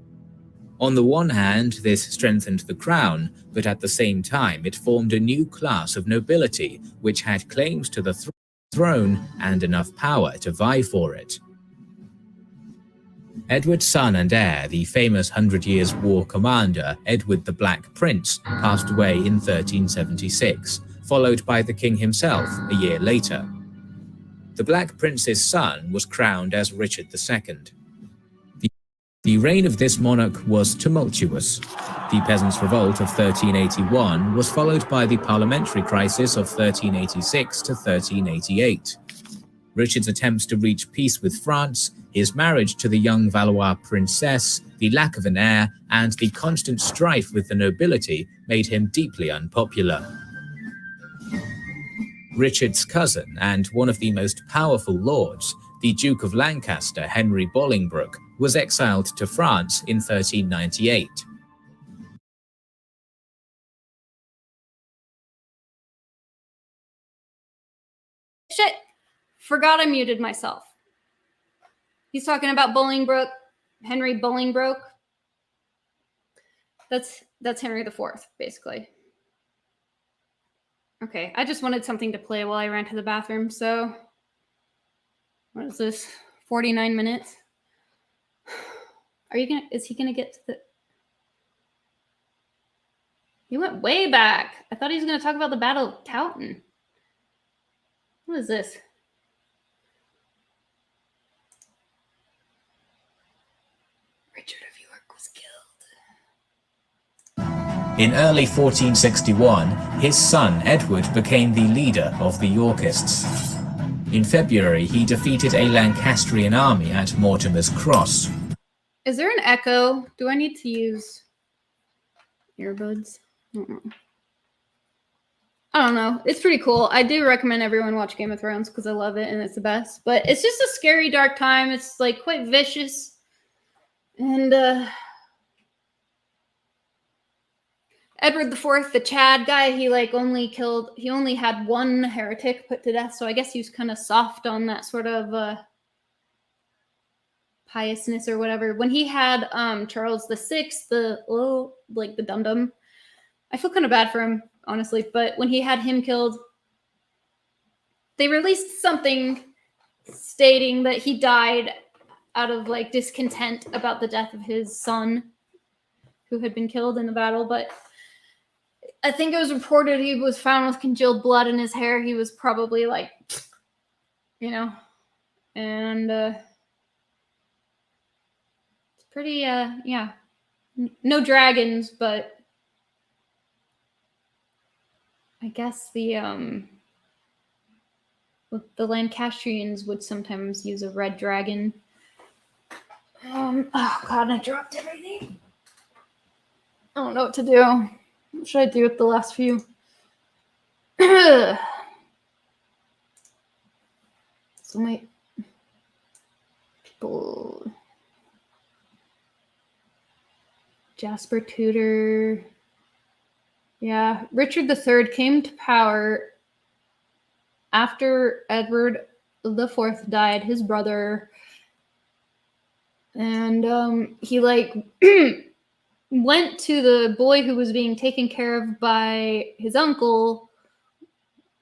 On the one hand, this strengthened the crown, but at the same time it formed a new class of nobility which had claims to the throne and enough power to vie for it. Edward's son and heir, the famous 100 Years' War commander Edward the Black Prince, passed away in 1376, followed by the king himself a year later. The Black Prince's son was crowned as Richard II. The reign of this monarch was tumultuous. The Peasants' Revolt of 1381 was followed by the parliamentary crisis of 1386 to 1388. Richard's attempts to reach peace with France, his marriage to the young Valois princess, the lack of an heir, and the constant strife with the nobility made him deeply unpopular. Richard's cousin and one of the most powerful lords, the Duke of Lancaster, Henry Bolingbroke, was exiled to France in 1398. Forgot I muted myself. He's talking about Bolingbroke, Henry Bolingbroke. That's Henry IV, basically. Okay, I just wanted something to play while I ran to the bathroom, so what is this? 49 minutes? Is he gonna get to the... He went way back. I thought he was gonna talk about the Battle of Towton. What is this? Richard of York was killed. In early 1461, his son Edward became the leader of the Yorkists. In February, he defeated a Lancastrian army at Mortimer's Cross. Is there an echo? Do I need to use earbuds? I don't know. It's pretty cool. I do recommend everyone watch Game of Thrones because I love it and it's the best. But it's just a scary, dark time. It's like quite vicious. And Edward IV, the Chad guy, he only had one heretic put to death. So I guess he was kind of soft on that sort of piousness or whatever. When he had Charles VI, the dum-dum, I feel kind of bad for him, honestly. But when he had him killed, they released something stating that he died out of like discontent about the death of his son who had been killed in the battle. But I think it was reported he was found with congealed blood in his hair. He was probably like, and it's pretty, yeah, no dragons, but I guess the Lancastrians would sometimes use a red dragon. Oh God, I dropped everything. I don't know what to do. What should I do with the last few? So my people, Jasper Tudor. Yeah, Richard III came to power after Edward IV died, his brother, and he went to the boy who was being taken care of by his uncle,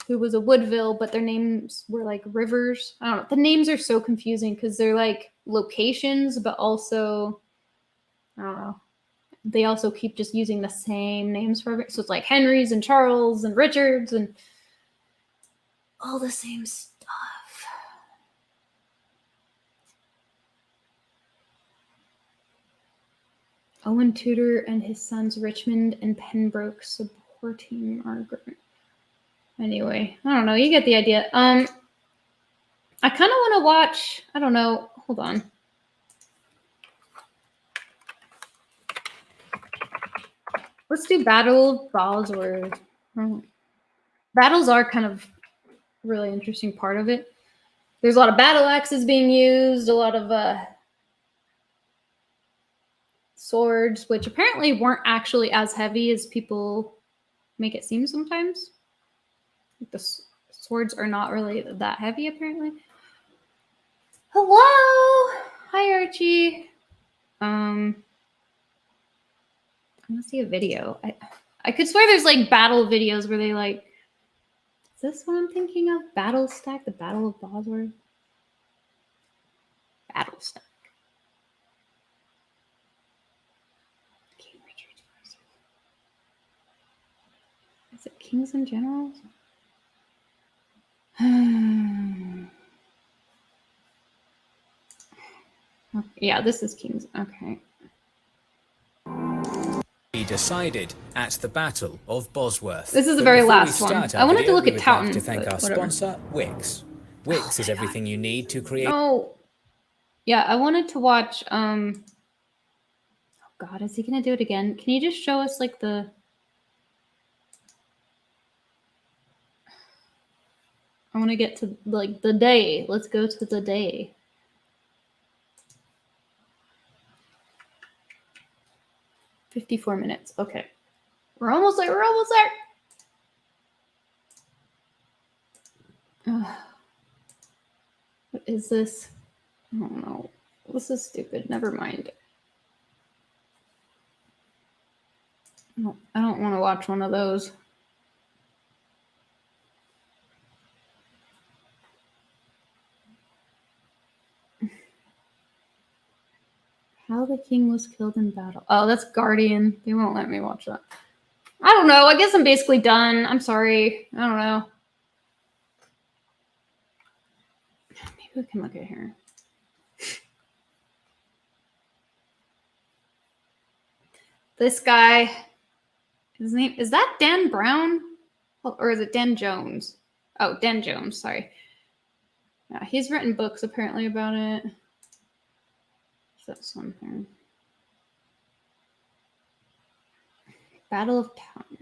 who was a Woodville, but their names were like Rivers. I don't know. The names are so confusing because they're like locations, but also, I don't know. They also keep just using the same names for it. So it's like Henrys and Charles and Richards and all the same stuff. Owen Tudor and his sons Richmond and Pembroke supporting Margaret. Anyway, I don't know. You get the idea. I kind of want to watch. I don't know. Hold on. Let's do Battle of Bosworth. Battles are kind of a really interesting part of it. There's a lot of battle axes being used, a lot of swords, which apparently weren't actually as heavy as people make it seem sometimes. The swords are not really that heavy, apparently. Hello! Hi, Archie. I'm gonna see a video. I could swear there's like battle videos where they like, is this what I'm thinking of? Battle Stack, the Battle of Bosworth. Battle Stack. King Richard's versus. Is it Kings and Generals? Yeah, this is Kings. Okay. He decided at the Battle of Bosworth. This is the very last one. I wanted to look at Towton. Like to thank our sponsor, Wix. Wix is everything you need to create. Oh, yeah. I wanted to watch. Oh God, is he gonna do it again? Can you just show us like the? I want to get to like the day. Let's go to the day. $54 minutes. Okay. We're almost there. We're almost there. is this? I don't know. This is stupid. Never mind. No, I don't want to watch one of those. How the king was killed in battle. Oh, that's Guardian. They won't let me watch that. I don't know. I guess I'm basically done. I'm sorry. I don't know. Maybe we can look at here. This guy, his name, is that Dan Brown? Or is it Dan Jones? Oh, Dan Jones, sorry. Yeah, he's written books apparently about it. That's one here. Battle of Town.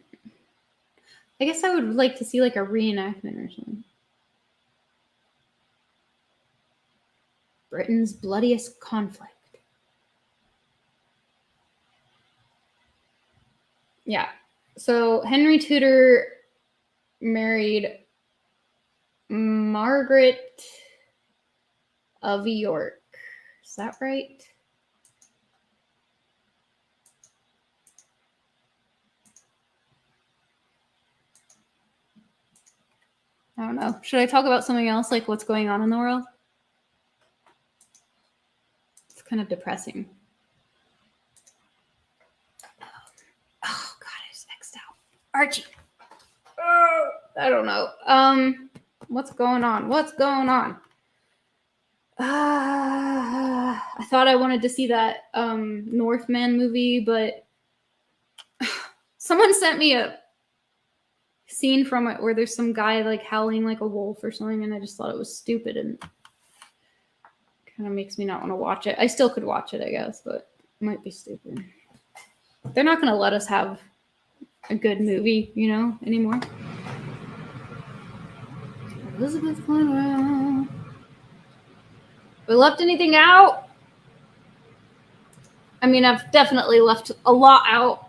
I guess I would like to see like a reenactment or something. Britain's bloodiest conflict. Yeah. So Henry Tudor married Margaret of York. Is that right? I don't know. Should I talk about something else, like what's going on in the world? It's kind of depressing. Oh God, I just X'd out. Archie. Oh, I don't know. What's going on? What's going on? I thought I wanted to see that Northman movie, but someone sent me a scene from it where there's some guy like howling like a wolf or something, and I just thought it was stupid and kind of makes me not want to watch it. I still could watch it, I guess, but it might be stupid. They're not going to let us have a good movie, you know, anymore. Elizabeth Cornwell. We left anything out? I mean, I've definitely left a lot out.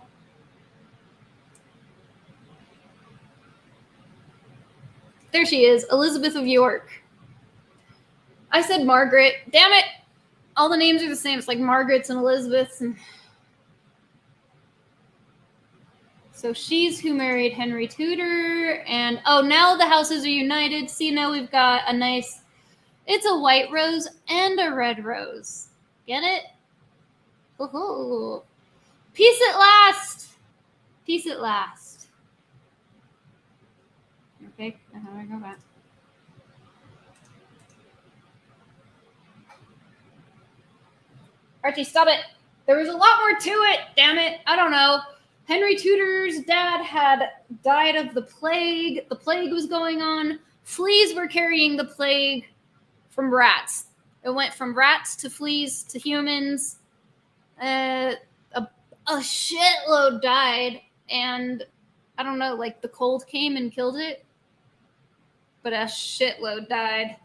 There she is, Elizabeth of York. I said Margaret. Damn it! All the names are the same. It's like Margarets and Elizabeths. And... So she's who married Henry Tudor. And oh, now the houses are united. See, now we've got a nice... It's a white rose and a red rose. Get it? Ooh. Peace at last! Peace at last. Okay, now how do I go back? Archie, stop it. There was a lot more to it, damn it. I don't know. Henry Tudor's dad had died of the plague. The plague was going on. Fleas were carrying the plague from rats. It went from rats to fleas to humans. A shitload died, and I don't know, like the cold came and killed it, but a shitload died.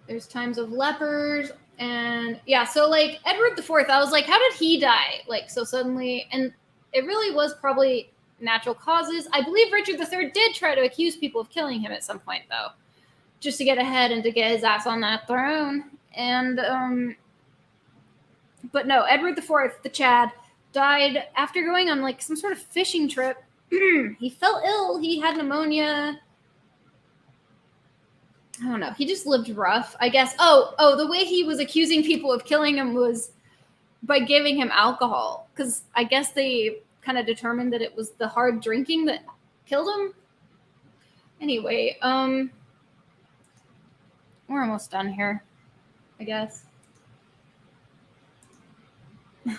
There's times of lepers, and yeah, so like Edward IV, I was like, how did he die? Like so suddenly, and it really was probably natural causes. I believe Richard III did try to accuse people of killing him at some point, though, just to get ahead and to get his ass on that throne. And but no, Edward IV, the Chad, died after going on like some sort of fishing trip. He fell ill. He had pneumonia. I don't know. He just lived rough, I guess. Oh, the way he was accusing people of killing him was by giving him alcohol, because I guess they kind of determined that it was the hard drinking that killed him. Anyway, we're almost done here, I guess. I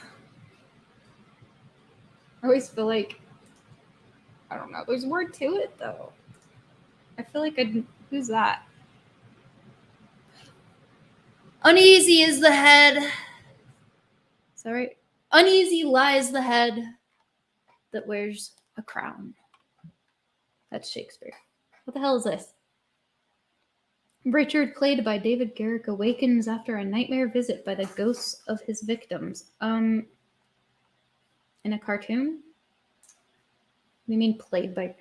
always feel like, I don't know, there's more to it, though. I feel like who's that? Uneasy is the head. Is that right? Uneasy lies the head that wears a crown. That's Shakespeare. What the hell is this? Richard, played by David Garrick, awakens after a nightmare visit by the ghosts of his victims. In a cartoon? We mean played by...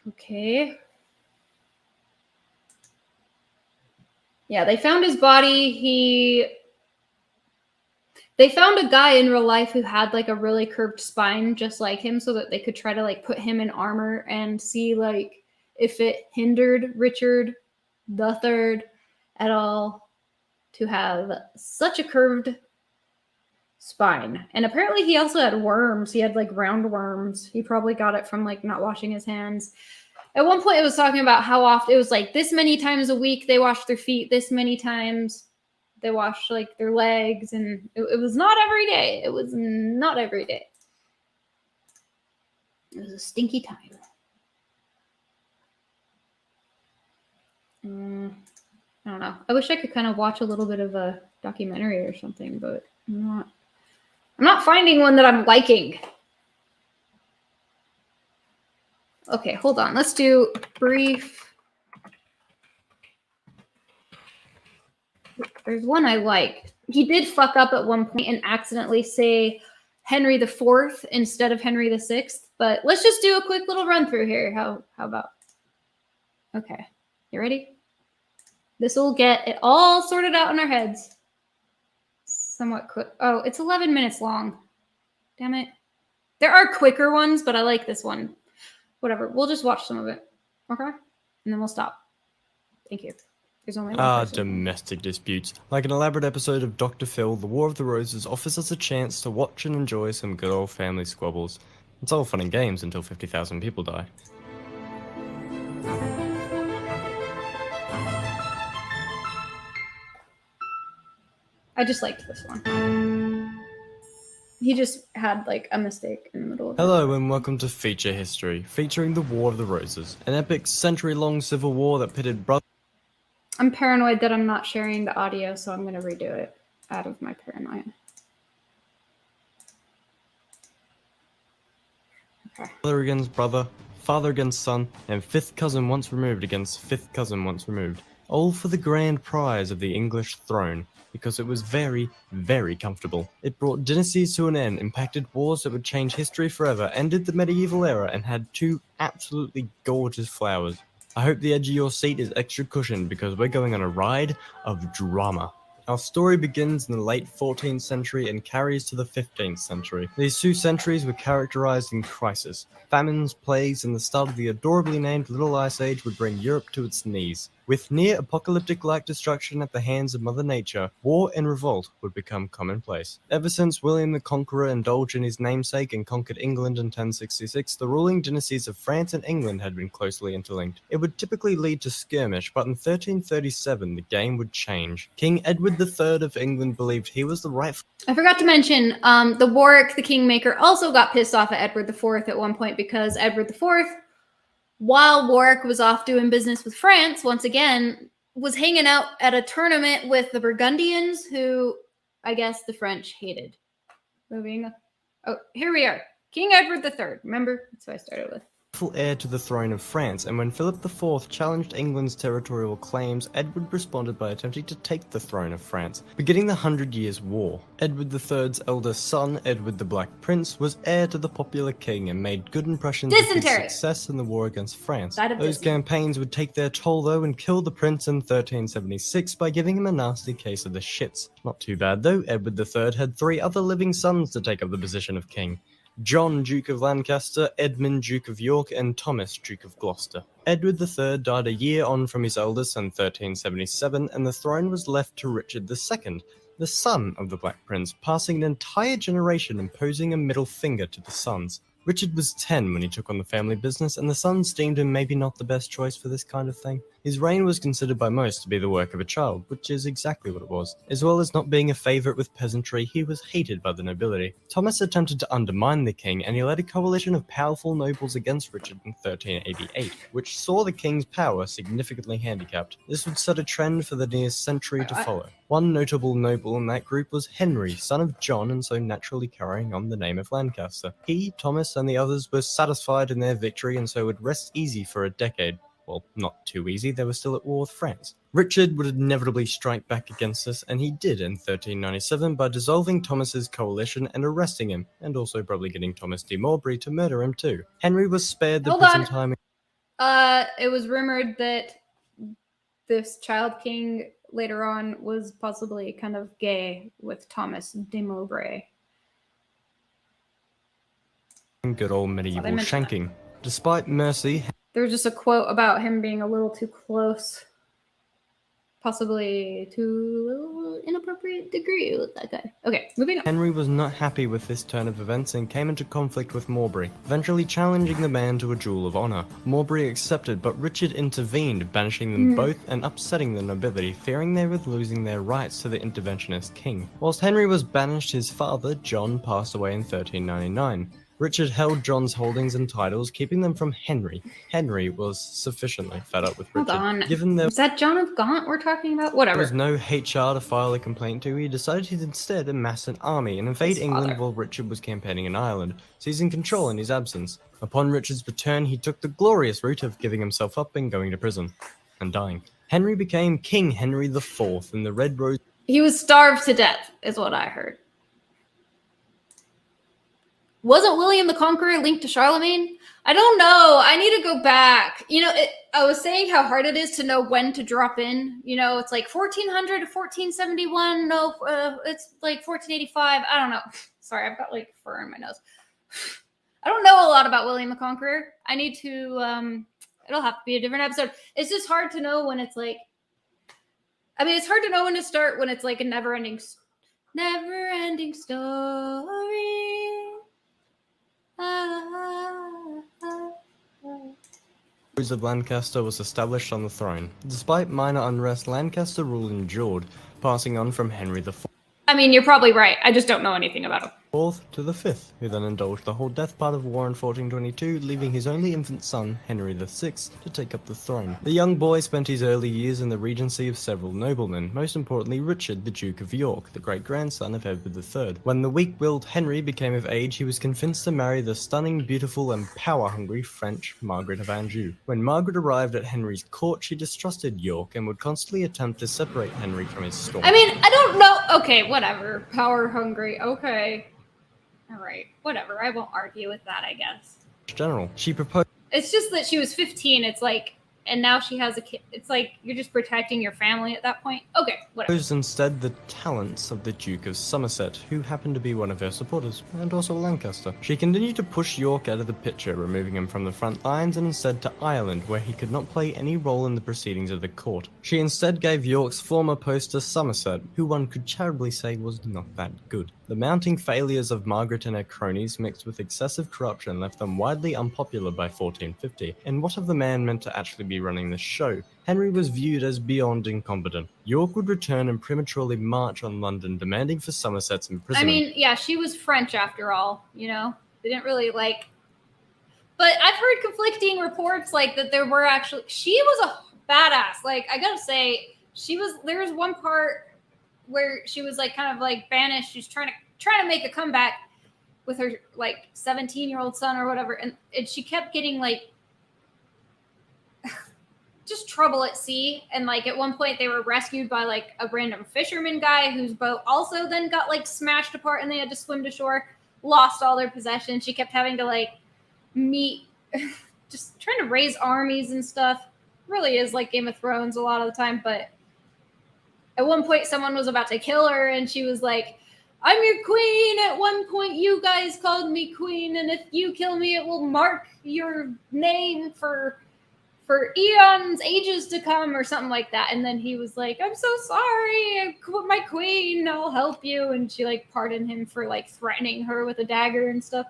Okay. Yeah, they found his body. They found a guy in real life who had like a really curved spine just like him, so that they could try to like put him in armor and see like if it hindered Richard the Third at all to have such a curved spine. And apparently he also had worms. He had like round worms. He probably got it from like not washing his hands. At one point it was talking about how often it was like this many times a week they washed their feet, this many times they washed like their legs, and it was not every day. It was not every day. It was a stinky time. I don't know. I wish I could kind of watch a little bit of a documentary or something, but I'm not finding one that I'm liking. Okay, hold on. Let's do brief. There's one I like. He did fuck up at one point and accidentally say Henry IV instead of Henry VI, but let's just do a quick little run through here. How about? Okay, you ready? This will get it all sorted out in our heads. Somewhat quick. Oh, it's 11 minutes long. Damn it. There are quicker ones, but I like this one. Whatever. We'll just watch some of it. Okay? And then we'll stop. Thank you. There's only one person. Domestic disputes. Like an elaborate episode of Dr. Phil, The War of the Roses offers us a chance to watch and enjoy some good old family squabbles. It's all fun and games until 50,000 people die. I just liked this one. He just had like a mistake in the middle of it. Hello and welcome to Feature History, featuring the War of the Roses, an epic century-long civil war that pitted brothers. I'm paranoid that I'm not sharing the audio, so I'm going to redo it out of my paranoia. Okay. Brother against brother, father against son, and fifth cousin once removed against fifth cousin once removed, all for the grand prize of the English throne, because it was very, very comfortable. It brought dynasties to an end, impacted wars that would change history forever, ended the medieval era, and had two absolutely gorgeous flowers. I hope the edge of your seat is extra cushioned because we're going on a ride of drama. Our story begins in the late 14th century and carries to the 15th century. These 2 centuries were characterized in crisis. Famines, plagues, and the start of the adorably named Little Ice Age would bring Europe to its knees. With near-apocalyptic-like destruction at the hands of Mother Nature, war and revolt would become commonplace. Ever since William the Conqueror indulged in his namesake and conquered England in 1066, the ruling dynasties of France and England had been closely interlinked. It would typically lead to skirmish, but in 1337 the game would change. King Edward III of England believed he was the rightful... I forgot to mention, the Warwick, the Kingmaker, also got pissed off at Edward IV at one point because Edward IV, while Warwick was off doing business with France, once again, was hanging out at a tournament with the Burgundians, who I guess the French hated. Moving. Oh, here we are. King Edward III. Remember? That's what I started with. Heir to the throne of France, and when Philip IV challenged England's territorial claims, Edward responded by attempting to take the throne of France, beginning the 100 Years' War. Edward III's eldest son, Edward the Black Prince, was heir to the popular king and made good impressions with his success in the war against France. Those campaigns would take their toll though and kill the prince in 1376 by giving him a nasty case of the shits. Not too bad though, Edward III had 3 other living sons to take up the position of king. John, Duke of Lancaster, Edmund, Duke of York, and Thomas, Duke of Gloucester. Edward III died a year on from his eldest in 1377, and the throne was left to Richard II, the son of the Black Prince, passing an entire generation and posing a middle finger to the sons. Richard was 10 when he took on the family business, and the sons deemed him maybe not the best choice for this kind of thing. His reign was considered by most to be the work of a child, which is exactly what it was. As well as not being a favourite with peasantry, he was hated by the nobility. Thomas attempted to undermine the king, and he led a coalition of powerful nobles against Richard in 1388, which saw the king's power significantly handicapped. This would set a trend for the near century to follow. One notable noble in that group was Henry, son of John, and so naturally carrying on the name of Lancaster. He, Thomas, and the others were satisfied in their victory and so would rest easy for a decade. Well, not too easy, they were still at war with France. Richard would inevitably strike back against this, and he did in 1397 by dissolving Thomas's coalition and arresting him, and also probably getting Thomas de Montbray to murder him too. Henry was spared the prison time. It was rumored that this child king later on was possibly kind of gay with Thomas de Mowbray. Good old medieval shanking. Despite mercy, there was just a quote about him being a little too close, possibly to a little inappropriate degree with that guy. Okay, moving on. Henry was not happy with this turn of events and came into conflict with Mowbray, eventually challenging the man to a duel of honor. Mowbray accepted, but Richard intervened, banishing them both and upsetting the nobility, fearing they were losing their rights to the interventionist king. Whilst Henry was banished, his father, John, passed away in 1399. Richard held John's holdings and titles, keeping them from Henry. Henry was sufficiently fed up with Richard. Hold on. Given there Is that John of Gaunt we're talking about? Whatever. was no HR to file a complaint to, he decided to instead amass an army and invade England while Richard was campaigning in Ireland, seizing control in his absence. Upon Richard's return, he took the glorious route of giving himself up and going to prison, and dying. Henry became King Henry IV, and the Red Rose... He was starved to death, is what I heard. Wasn't William the Conqueror linked to Charlemagne? I don't know. I need to go back. You know, I was saying how hard it is to know when to drop in. You know, it's like 1400 to 1471. No, it's like 1485. I don't know. Sorry, I've got like fur in my nose. I don't know a lot about William the Conqueror. I need to, it'll have to be a different episode. It's just hard to know when it's like, I mean, it's hard to know when to start when it's like a never-ending story. Rose of Lancaster was established on the throne. Despite minor unrest, Lancaster rule endured, passing on from Henry IV. I mean, you're probably right. I just don't know anything about him. To the fifth, who then indulged the whole death part of war in 1422, leaving his only infant son, Henry VI, to take up the throne. The young boy spent his early years in the regency of several noblemen, most importantly Richard, the Duke of York, the great-grandson of Edward III. When the weak-willed Henry became of age, he was convinced to marry the stunning, beautiful, and power-hungry French Margaret of Anjou. When Margaret arrived at Henry's court, she distrusted York and would constantly attempt to separate Henry from his storm. I mean, I don't know. Okay, whatever. Power-hungry. Okay. All right, whatever. I won't argue with that, I guess. General, she proposed... It's just that she was 15. It's like, and now she has a kid. It's like you're just protecting your family at that point. Okay, whatever. Proposed instead the talents of the Duke of Somerset, who happened to be one of her supporters, and also Lancaster. She continued to push York out of the picture, removing him from the front lines and instead to Ireland, where he could not play any role in the proceedings of the court. She instead gave York's former post to Somerset, who one could charitably say was not that good. The mounting failures of Margaret and her cronies mixed with excessive corruption left them widely unpopular by 1450, and what of the man meant to actually be running the show? Henry was viewed as beyond incompetent. York would return and prematurely march on London, demanding for Somerset's imprisonment. I mean, yeah, she was French after all, you know? They didn't really like... But I've heard conflicting reports, like, that there were actually... She was a badass. Like, I gotta say, there was one part where she was like kind of like banished. She's trying to make a comeback with her like 17-year-old son or whatever, and she kept getting like just trouble at sea. And like at one point they were rescued by like a random fisherman guy whose boat also then got like smashed apart and they had to swim to shore, lost all their possessions. She kept having to like meet just trying to raise armies and stuff. Really is like Game of Thrones a lot of the time. But at one point someone was about to kill her and she was like, I'm your queen. At one point you guys called me queen, and if you kill me it will mark your name for eons, ages to come, or something like that. And then he was like, I'm so sorry, my queen, I'll help you. And she like pardoned him for like threatening her with a dagger and stuff.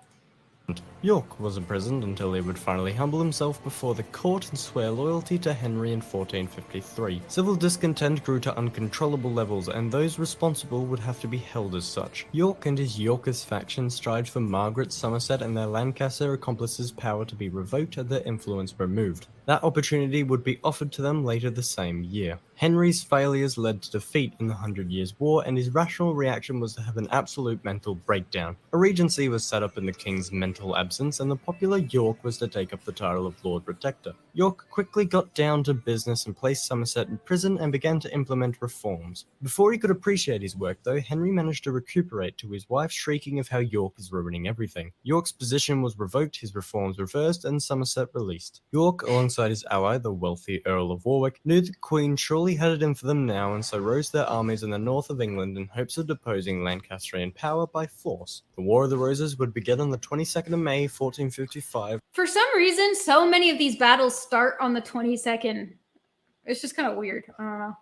York was imprisoned until he would finally humble himself before the court and swear loyalty to Henry in 1453. Civil discontent grew to uncontrollable levels, and those responsible would have to be held as such. York and his Yorkist faction strived for Margaret, Somerset, and their Lancaster accomplices' power to be revoked and their influence removed. That opportunity would be offered to them later the same year. Henry's failures led to defeat in the 100 Years' War, and his rational reaction was to have an absolute mental breakdown. A regency was set up in the king's mental absence. absence, and the popular York was to take up the title of Lord Protector. York quickly got down to business and placed Somerset in prison and began to implement reforms. Before he could appreciate his work, though, Henry managed to recuperate to his wife shrieking of how York is ruining everything. York's position was revoked, his reforms reversed, and Somerset released. York, alongside his ally, the wealthy Earl of Warwick, knew the Queen surely had it in for them now, and so rose their armies in the north of England in hopes of deposing Lancastrian power by force. The War of the Roses would begin on the 22nd of May, 1455. For some reason, so many of these battles start on the 22nd. It's just kind of weird. I don't know.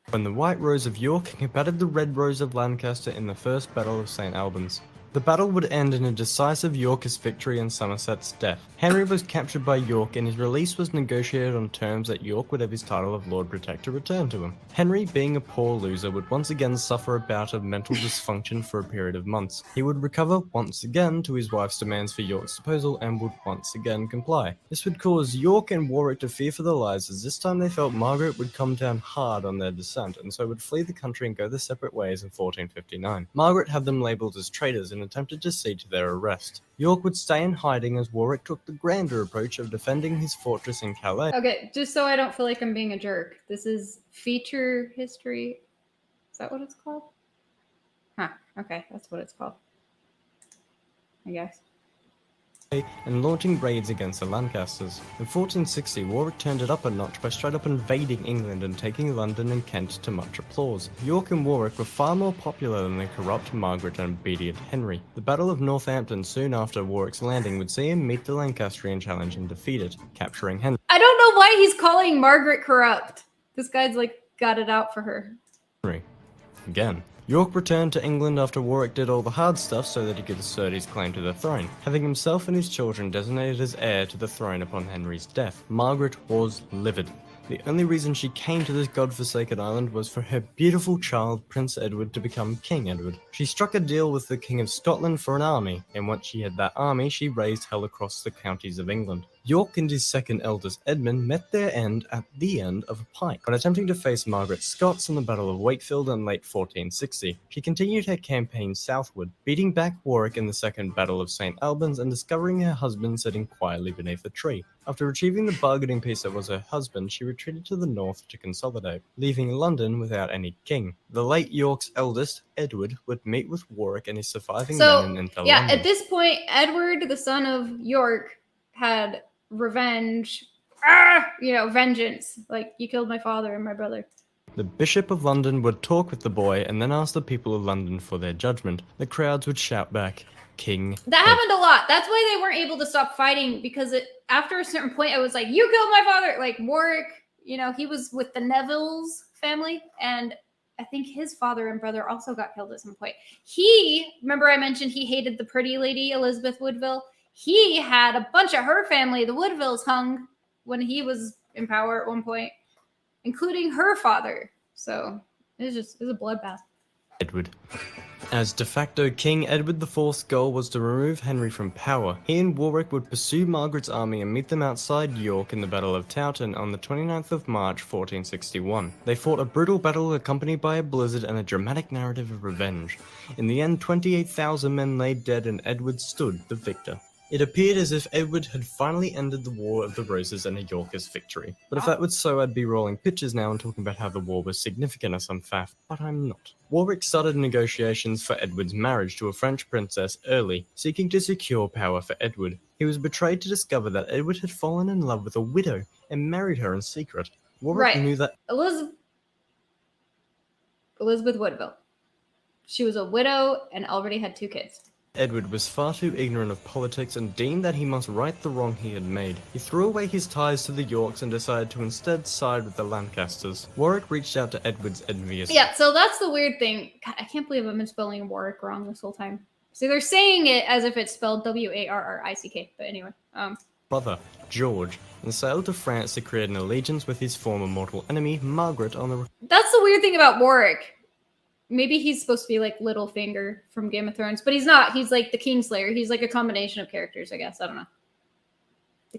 When the White Rose of York combated the Red Rose of Lancaster in the First Battle of St. Albans. The battle would end in a decisive Yorkist victory and Somerset's death. Henry was captured by York and his release was negotiated on terms that York would have his title of Lord Protector returned to him. Henry, being a poor loser, would once again suffer a bout of mental dysfunction for a period of months. He would recover once again to his wife's demands for York's disposal and would once again comply. This would cause York and Warwick to fear for their lives, as this time they felt Margaret would come down hard on their descent and so would flee the country and go their separate ways in 1459. Margaret had them labelled as traitors and attempted to see to their arrest. York would stay in hiding as Warwick took the grander approach of defending his fortress in Calais. Okay, just so I don't feel like I'm being a jerk. This is feature history. Is that what it's called? Huh, okay, that's what it's called. I guess. And launching raids against the Lancasters. In 1460, Warwick turned it up a notch by straight up invading England and taking London and Kent to much applause. York and Warwick were far more popular than the corrupt Margaret and obedient Henry. The Battle of Northampton soon after Warwick's landing would see him meet the Lancastrian challenge and defeat it, capturing Henry. I don't know why he's calling Margaret corrupt. This guy's like got it out for her. Again. York returned to England after Warwick did all the hard stuff so that he could assert his claim to the throne, having himself and his children designated as heir to the throne upon Henry's death. Margaret was livid. The only reason she came to this godforsaken island was for her beautiful child, Prince Edward, to become King Edward. She struck a deal with the King of Scotland for an army, and once she had that army, she raised hell across the counties of England. York and his second eldest Edmund met their end at the end of a pike. When attempting to face Margaret Scots in the Battle of Wakefield in late 1460, she continued her campaign southward, beating back Warwick in the Second Battle of St. Albans and discovering her husband sitting quietly beneath a tree. After retrieving the bargaining piece that was her husband, she retreated to the north to consolidate, leaving London without any king. The late York's eldest, Edward, would meet with Warwick and his surviving men and enter London. At this point, Edward, the son of York, had revenge, vengeance. Like, you killed my father and my brother. The Bishop of London would talk with the boy and then ask the people of London for their judgment. The crowds would shout back, King. That happened a lot. That's why they weren't able to stop fighting, because after a certain point, I was like, you killed my father. Like, Warwick, he was with the Nevilles family, and I think his father and brother also got killed at some point. Remember I mentioned he hated the pretty lady, Elizabeth Woodville? He had a bunch of her family, the Woodvilles, hung when he was in power at one point, including her father. So it was a bloodbath. Edward. As de facto king, Edward IV's goal was to remove Henry from power. He and Warwick would pursue Margaret's army and meet them outside York in the Battle of Towton on the 29th of March 1461. They fought a brutal battle accompanied by a blizzard and a dramatic narrative of revenge. In the end, 28,000 men lay dead and Edward stood the victor. It appeared as if Edward had finally ended the War of the Roses and a Yorkist victory. But if that was so, I'd be rolling pictures now and talking about how the war was significant or some faff, but I'm not. Warwick started negotiations for Edward's marriage to a French princess early, seeking to secure power for Edward. He was betrayed to discover that Edward had fallen in love with a widow and married her in secret. Warwick knew that Elizabeth Woodville. She was a widow and already had 2 kids. Edward was far too ignorant of politics and deemed that he must right the wrong he had made. He threw away his ties to the Yorks and decided to instead side with the Lancasters. Warwick reached out to Edward's envious... Yeah, so that's the weird thing. God, I can't believe I've been spelling Warwick wrong this whole time. So they're saying it as if it's spelled Warrick, but anyway. Brother, George, and sailed to France to create an allegiance with his former mortal enemy, Margaret, on the... That's the weird thing about Warwick. Maybe he's supposed to be like Littlefinger from Game of Thrones, but he's not. He's like the Kingslayer. He's like a combination of characters, I guess. I don't know.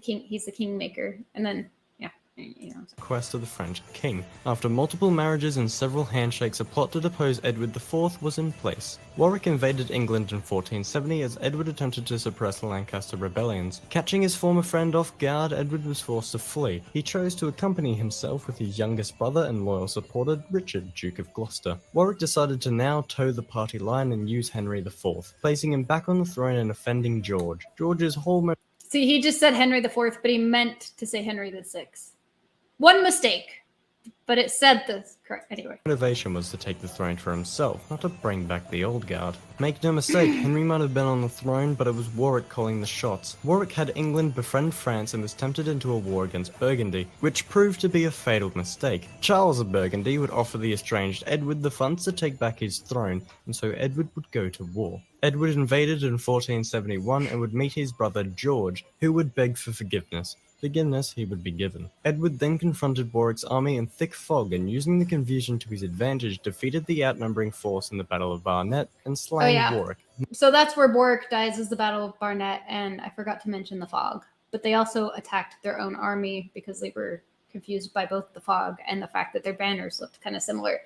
He's the Kingmaker. And then, yeah. You know. Quest of the French king. After multiple marriages and several handshakes, a plot to depose Edward IV was in place. Warwick invaded England in 1470 as Edward attempted to suppress the Lancaster rebellions. Catching his former friend off guard, Edward was forced to flee. He chose to accompany himself with his youngest brother and loyal supporter, Richard, Duke of Gloucester. Warwick decided to now toe the party line and use Henry IV, placing him back on the throne and offending George. George's whole See, he just said Henry IV, but he meant to say Henry VI. One mistake, but it said this correct anyway. motivation was to take the throne for himself, not to bring back the old guard. Make no mistake, Henry might have been on the throne, but it was Warwick calling the shots. Warwick had England befriend France and was tempted into a war against Burgundy, which proved to be a fatal mistake. Charles of Burgundy would offer the estranged Edward the funds to take back his throne, and so Edward would go to war. Edward invaded in 1471 and would meet his brother George, who would beg for forgiveness. Forgiveness he would be given. Edward then confronted Warwick's army in thick fog and, using the confusion to his advantage, defeated the outnumbering force in the Battle of Barnet and slain Warwick. So that's where Warwick dies, is the Battle of Barnet, and I forgot to mention the fog. But they also attacked their own army because they were confused by both the fog and the fact that their banners looked kind of similar.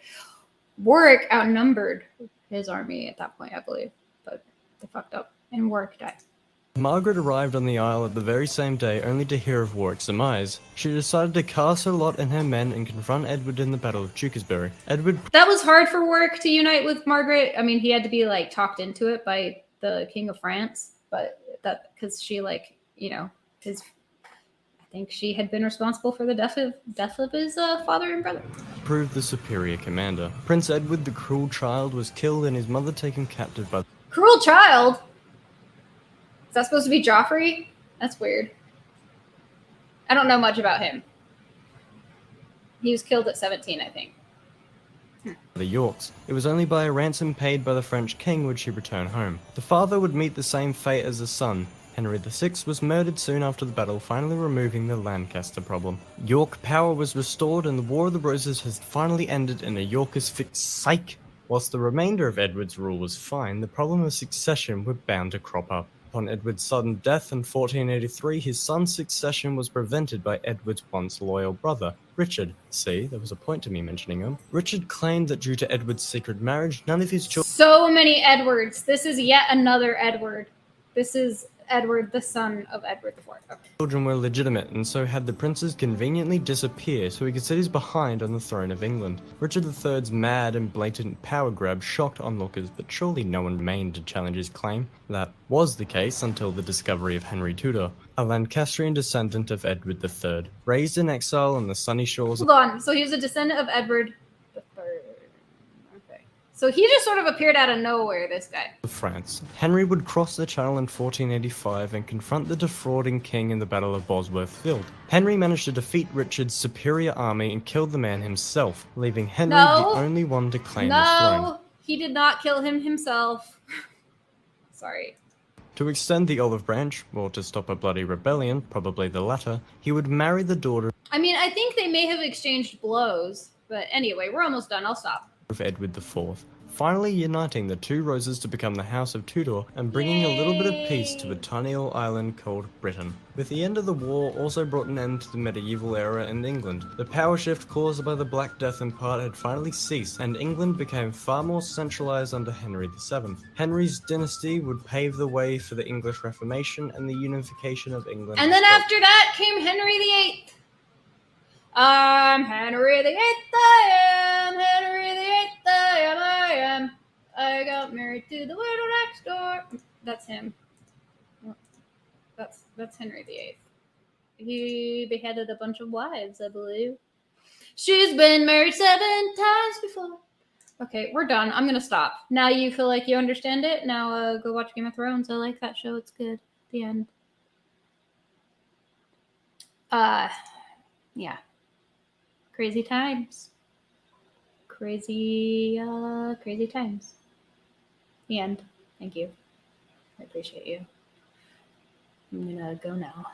Warwick outnumbered his army at that point, I believe, but they fucked up, and Warwick died. Margaret arrived on the Isle at the very same day only to hear of Warwick's demise. She decided to cast her lot and her men and confront Edward in the Battle of Tewkesbury. That was hard for Warwick to unite with Margaret. I mean, he had to be like talked into it by the King of France, but that because she I think she had been responsible for the death of his father and brother. Proved the superior commander. Prince Edward, the cruel child, was killed and his mother taken captive by Cruel child? Is that supposed to be Joffrey? That's weird. I don't know much about him. He was killed at 17, I think. the Yorks. It was only by a ransom paid by the French king would she return home. The father would meet the same fate as the son. Henry VI was murdered soon after the battle, finally removing the Lancaster problem. York power was restored and the War of the Roses has finally ended in a Yorkist fix psych. Whilst the remainder of Edward's rule was fine, the problem of succession were bound to crop up. Upon Edward's sudden death in 1483, his son's succession was prevented by Edward's once loyal brother, Richard. See, there was a point to me mentioning him. Richard claimed that due to Edward's secret marriage, none of his children— So many Edwards. This is yet another Edward. This is Edward, the son of Edward IV. Okay. children were legitimate, and so had the princes conveniently disappear so he could sit his behind on the throne of England. Richard III's mad and blatant power grab shocked onlookers, but surely no one remained to challenge his claim. That was the case until the discovery of Henry Tudor, a Lancastrian descendant of Edward III, raised in exile on the sunny shores Hold on. So he was a descendant of Edward III. Okay. So he just sort of appeared out of nowhere, this guy. of France. Henry would cross the Channel in 1485 and confront the defrauding king in the Battle of Bosworth Field. Henry managed to defeat Richard's superior army and killed the man himself, leaving Henry No. the only one to claim the throne. No, he did not kill him himself. Sorry. To extend the olive branch, or to stop a bloody rebellion, probably the latter, he would marry the daughter I mean, I think they may have exchanged blows, but anyway, we're almost done. I'll stop. of Edward IV, finally uniting the two roses to become the House of Tudor and bringing a little bit of peace to a tiny little island called Britain. With the end of the war also brought an end to the medieval era in England. The power shift caused by the Black Death in part had finally ceased, and England became far more centralized under Henry VII. Henry's dynasty would pave the way for the English Reformation and the unification of England. And then after that came Henry VIII. I'm Henry VIII, I am Henry VIII, I am. I got married to the widow next door. That's him. That's Henry VIII. He beheaded a bunch of wives, I believe. She's been married 7 times before. Okay, we're done. I'm gonna stop. Now you feel like you understand it. Now go watch Game of Thrones. I like that show. It's good. The end. Yeah. Crazy times. Crazy times. The end. Thank you. I appreciate you. I'm gonna go now.